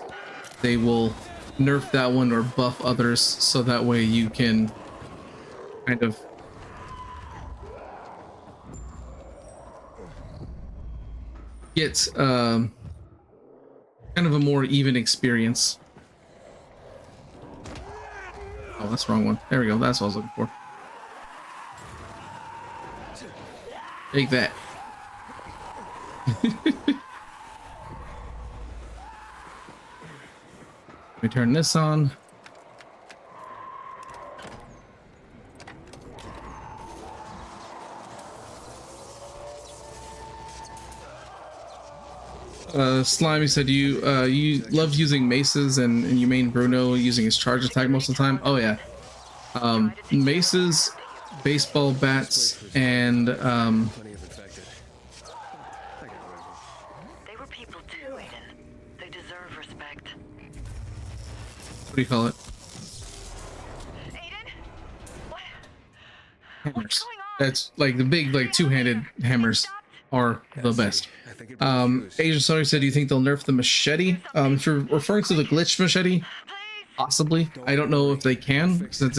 they will nerf that one or buff others, so that way you can kind of get kind of a more even experience. Oh, that's the wrong one. There we go. That's what I was looking for. Take that. Let me turn this on. Slimy said you love using maces and you main Bruno using his charge attack most of the time. Oh yeah. Maces, baseball bats, and Plenty of infected. They were people too, Aiden. They deserve respect. what do you call it? Aiden? hammers. That's like the big, like two-handed hammers are the best. I think it Asian Sonic said, do you think they'll nerf the machete? If you're referring to the glitch machete, possibly. I don't know if they can, since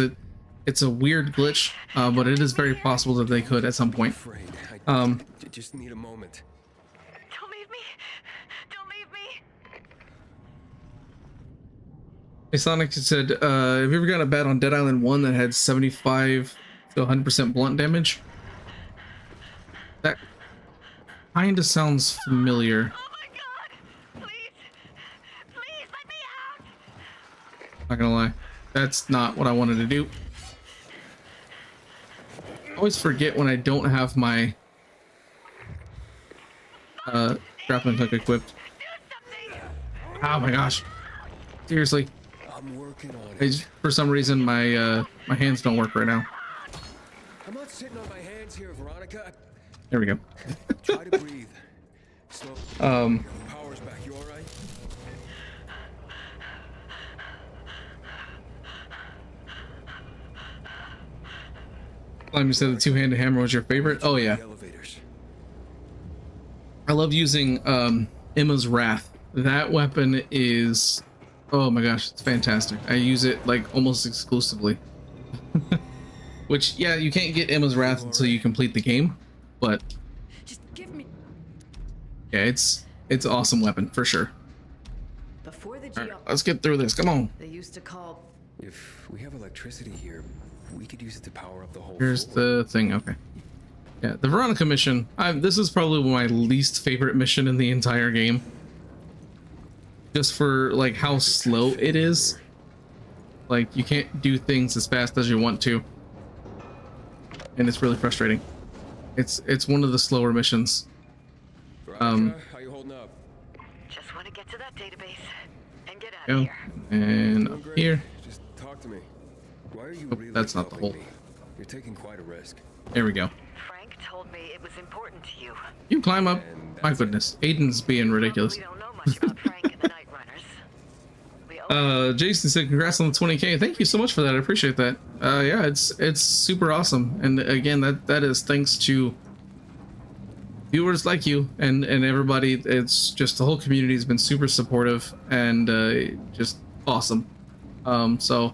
it's a weird glitch, but it is very possible that they could at some point. I just need a moment. Don't leave me. Don't leave me. Hey, Sonic said, have you ever gotten a bat on Dead Island 1 that had 75 to 100% blunt damage? That kind of sounds familiar. Oh my god. Please let me out. Not gonna lie. That's not what I wanted to do. I always forget when I don't have my grappling hook equipped. Oh my gosh. Seriously. I'm working on it. For some reason my my hands don't work right now. I'm not sitting on my hands here, Veronica. There we go. Try to breathe. Slow. Power's back. You all right? You said the two-handed hammer was your favorite? Oh yeah. Elevators. I love using Emma's Wrath. That weapon is, oh my gosh, it's fantastic. I use it like almost exclusively. Which, yeah, you can't get Emma's Wrath until you complete the game, but Just give me. yeah, it's an awesome weapon for sure. Before the All right, let's get through this. Come on. they used to call. If we have electricity here, we could use it to power up the whole Here's floor. the thing. Okay. Yeah, the Veronica mission. This is probably my least favorite mission in the entire game. Just for like how slow it is. Like you can't do things as fast as you want to, and it's really frustrating. It's one of the slower missions. Veronica, how you holding up? Just want to get to that database and get out Go of here. and Doing up great. here. Just talk to me. Why are you Oh, really that's not the helping hole. me? You're taking quite a risk. There we go. Frank told me it was important to you. You climb up. And My that's it. goodness, Aiden's being ridiculous. We don't know much about Frank and the Night Runners. We owe Jason said, "Congrats on the 20K." Thank you so much for that. I appreciate that. Yeah, it's super awesome, and again, that is thanks to viewers like you and everybody. It's just the whole community has been super supportive and just awesome. So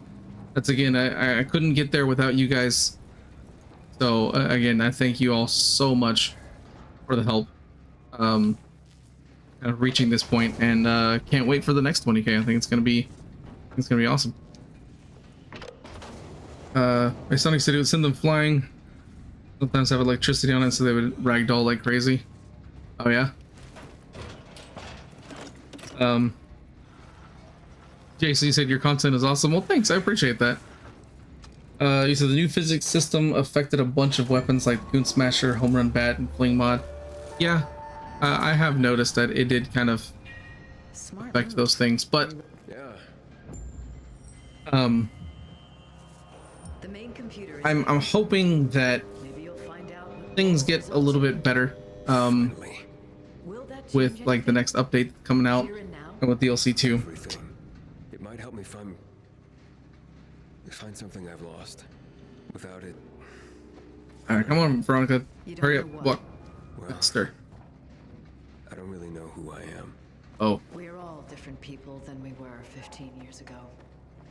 that's again, I couldn't get there without you guys. So again, I thank you all so much for the help. Kind of reaching this point, and can't wait for the next 20K. I think it's gonna be awesome. My Sonic City would send them flying. Sometimes have electricity on it, so they would ragdoll like crazy. Oh yeah. JC, you said your content is awesome. Well, thanks. I appreciate that. You said the new physics system affected a bunch of weapons like Goon Smasher, Home Run Bat, and Fling Mod. Yeah, I have noticed that it did kind of Smart affect move. those things, but Yeah. The main computer is I'm hoping that maybe you'll find out what things get a little bit better Finally. will that change with like the anything? next update coming out Here and now? and with DLC 2. Everything. It might help me find something I've lost. Without it, All right, come on, Veronica, You don't hurry up, know what? walk well, faster. I don't really know who I am. Oh, We're all different people than we were 15 years ago.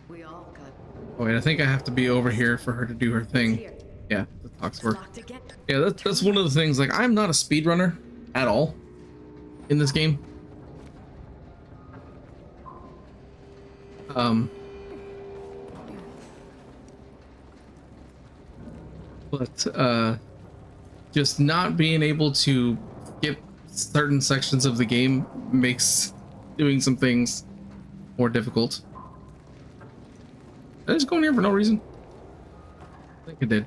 We all got wait, I think I have to be over here for her to do her thing. here. Yeah, the talks It's work. locked again. Yeah, that's one of the things. Like, I'm not a speedrunner at all in this game. But just not being able to skip certain sections of the game makes doing some things more difficult. Did I just go in here for no reason? I think I did.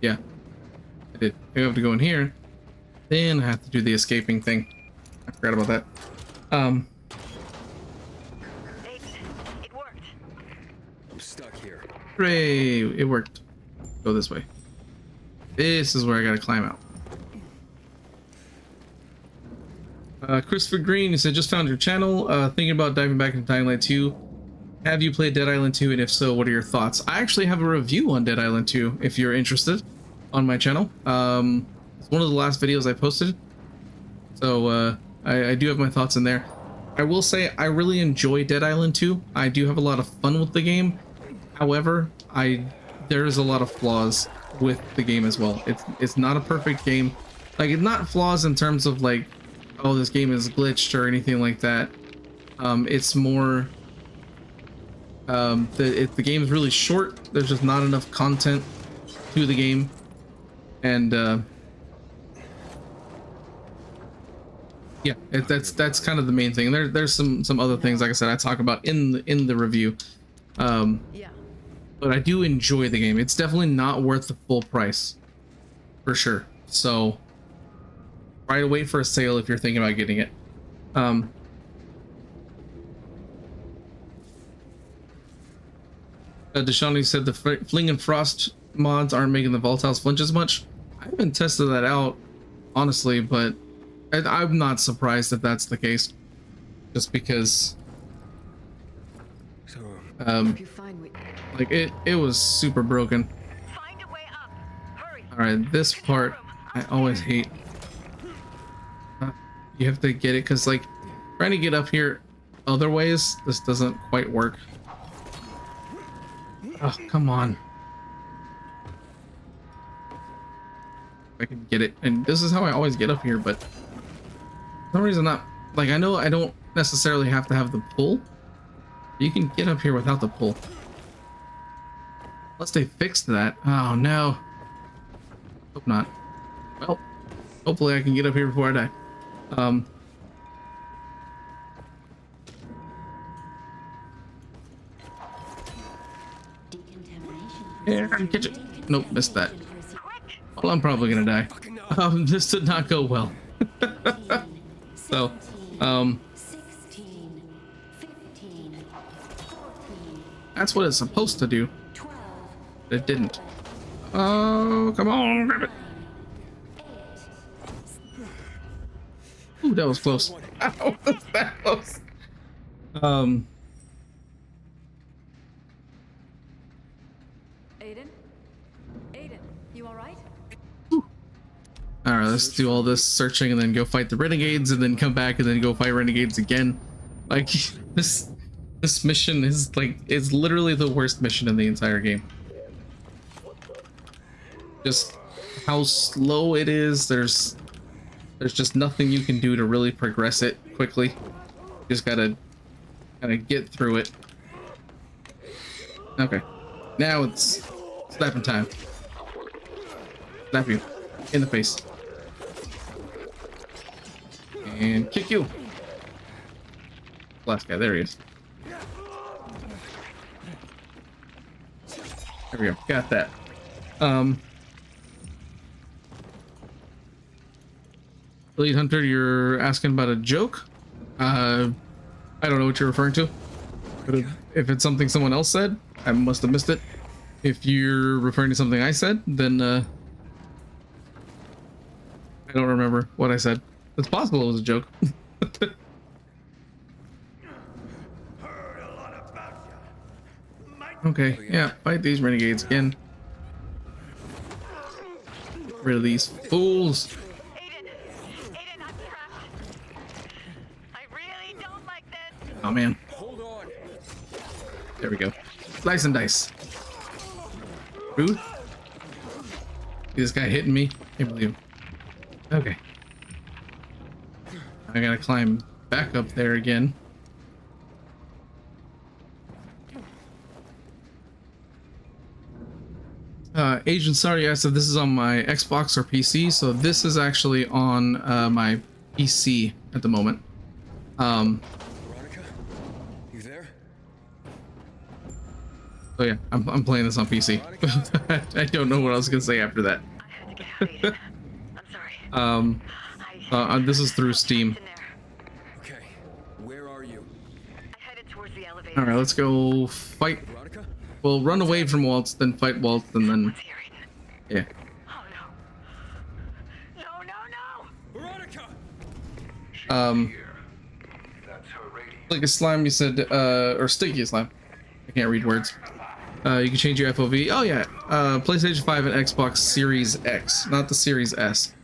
Yeah, I did. I have to go in here. Then I have to do the escaping thing. I forgot about that. it worked. I'm stuck here. Hooray! It worked. Go this way. This is where I gotta climb out. Christopher Green, you said, just found your channel. Thinking about diving back into Dying Light 2. have you played Dead Island 2, and if so, what are your thoughts? I actually have a review on Dead Island 2 if you're interested on my channel. It's one of the last videos I posted, so I do have my thoughts in there. I will say I really enjoy Dead Island 2. I do have a lot of fun with the game. However, there's a lot of flaws with the game as well. It's not a perfect game. Like, it's not flaws in terms of like, oh, this game is glitched or anything like that. It's more the game is really short. There's just not enough content to the game, and yeah, that's kind of the main thing. There's some other things, like I said, I talk about in the review. Yeah. But I do enjoy the game. It's definitely not worth the full price, for sure. So try to wait for a sale if you're thinking about getting it. Deshawnee said the Fling and Frost mods aren't making the volatiles flinch as much. I haven't tested that out, honestly, but I'm not surprised if that's the case. Just because, So, Hope you find we... like it was super broken. Find a way up. Hurry. All right, this part I always hate. You have to get it because, like, trying to get up here other ways, this doesn't quite work. Oh, come on. I can get it, and this is how I always get up here, but for some reason not. Like, I know I don't necessarily have to have the pull. You can get up here without the pull. Unless they fixed that. Oh no. Hope not. Well, hopefully I can get up here before I die. Yeah, catch it. Nope, missed that. Well, I'm probably gonna die. This did not go well. So, that's what it's supposed to do. But it didn't. Oh, come on, grab it. Ooh, that was close. Ow, was that close? Aiden, you all right? All right, let's do all this searching and then go fight the renegades, and then come back and then go fight renegades again. Like, this mission is like, it's literally the worst mission in the entire game. Just how slow it is. There's just nothing you can do to really progress it quickly. You just gotta kind of get through it. Okay, now it's snapping time. Snap you in the face and kick you. Last guy, there he is. There we go, got that. Elite Hunter, you're asking about a joke? I don't know what you're referring to. But if it's something someone else said, I must have missed it. If you're referring to something I said, then I don't remember what I said. It's possible it was a joke. Okay, yeah, fight these renegades again. Get rid of these fools. Aiden, I'm trapped. I really don't like this. Oh man. hold on. There we go. Slice and dice. Rude. This guy hitting me. Can't believe him. Okay. I gotta climb back up there again. Agent Sorry asked if this is on my Xbox or PC, so this is actually on my PC at the moment. Veronica, you there? So yeah, I'm playing this on PC. I don't know what I was gonna say after that. I had to get out, Aiden. I'm sorry. This is through Steam. In there. Okay, where are you? I headed towards the elevator. All right, let's go fight. Veronica? We'll run away from Waltz, then fight Waltz, and then What's here, Aiden? yeah. Oh no. No. Veronica! That's her radio. Like a slime, you said, or sticky slime. can't read words. You can change your FOV. Oh yeah, PlayStation 5 and Xbox Series X, not the Series S.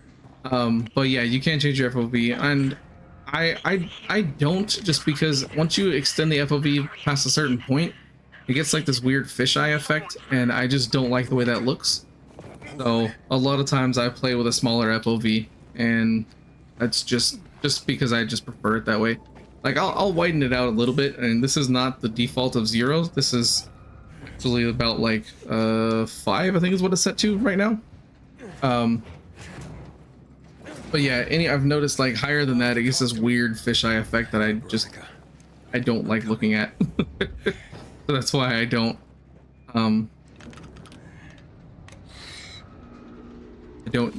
But yeah, you can change your FOV, and I don't, just because once you extend the FOV past a certain point, it gets like this weird fisheye effect, and I just don't like the way that looks. So a lot of times I play with a smaller FOV, and that's just because I just prefer it that way. Like I'll widen it out a little bit, and this is not the default of 0. This is actually about like 5, I think is what it's set to right now. But yeah, I've noticed like higher than that, it gets this weird fisheye effect that I don't like looking at. So that's why I don't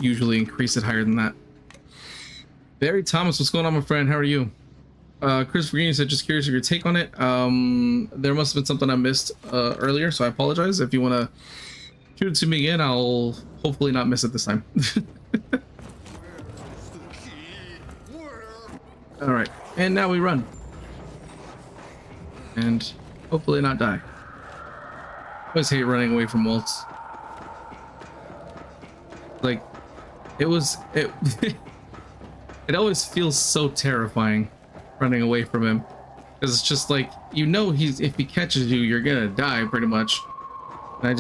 usually increase it higher than that. Barry Thomas, what's going on, my friend? How are you? Chris Green said, just curious of your take on it. There must have been something I missed earlier, so I apologize. If you want to shoot it to me again, I'll hopefully not miss it this time. All right, and now we run, and hopefully not die. I always hate running away from Waltz. Like, it it always feels so terrifying running away from him, because it's just like, you know, if he catches you, you're gonna die pretty much. And I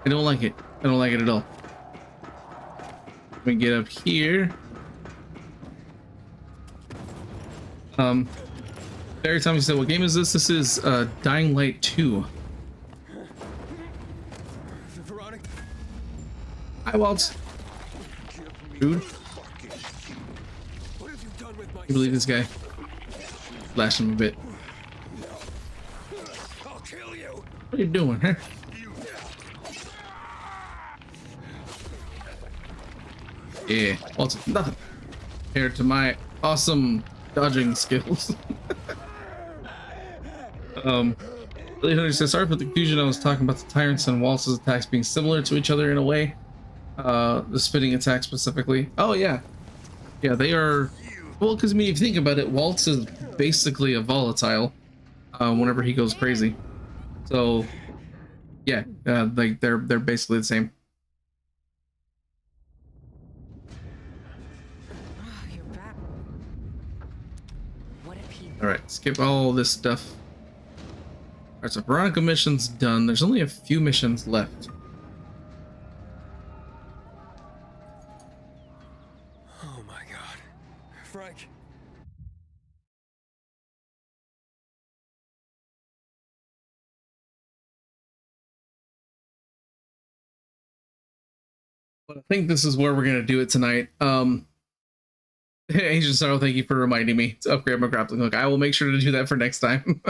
don't like it. I don't like it at all. Let me get up here. Every time you said, what game is this? This is Dying Light 2. Veronica. Hi, Walt. Dude. What have you done with my You believe this guy? Flash him a bit. I'll kill you. What are you doing, huh? Yeah, Walt's nothing compared to my awesome dodging skills. Really says, sorry for the confusion. I was talking about the Tyrants and Waltz's attacks being similar to each other in a way. The spitting attack specifically. Oh yeah, yeah, they are. Well, because I mean, if you think about it, Waltz is basically a volatile whenever he goes crazy. So yeah, like they're basically the same. You're back. What if he... All right, skip all this stuff. All right, so Veronica mission's done. There's only a few missions left. Oh my God, Frank. But I think this is where we're gonna do it tonight. Agent Sorrow, thank you for reminding me to upgrade my grappling hook. I will make sure to do that for next time.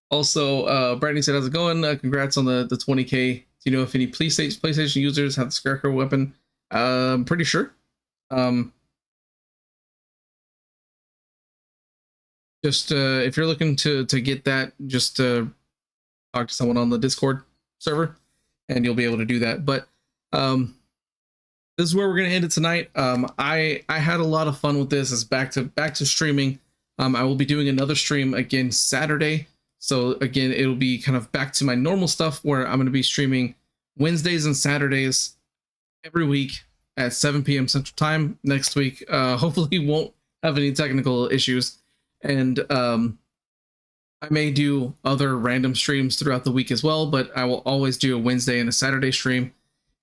Also, Brittany said, how's it going? Congrats on the 20K. Do you know if any PlayStation users have the Scarecrow weapon? I'm pretty sure. Just if you're looking to get that, just talk to someone on the Discord server, and you'll be able to do that. But this is where we're gonna end it tonight. I had a lot of fun with this. It's back to streaming. I will be doing another stream again Saturday. So again, it'll be kind of back to my normal stuff where I'm gonna be streaming Wednesdays and Saturdays every week at 7 p.m. Central Time. Next week, hopefully won't have any technical issues, and I may do other random streams throughout the week as well. But I will always do a Wednesday and a Saturday stream.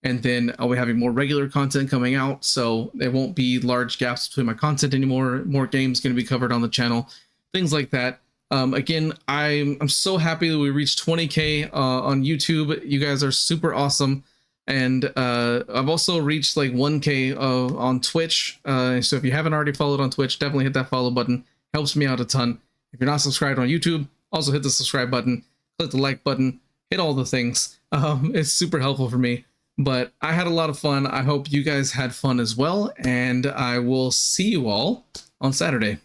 And then I'll be having more regular content coming out, so there won't be large gaps between my content anymore. More games going to be covered on the channel, things like that. Again, I'm so happy that we reached 20K on YouTube. You guys are super awesome, and I've also reached like 1K on Twitch. So if you haven't already followed on Twitch, definitely hit that follow button. Helps me out a ton. If you're not subscribed on YouTube, also hit the subscribe button, click the like button, hit all the things. It's super helpful for me. But I had a lot of fun. I hope you guys had fun as well, and I will see you all on Saturday.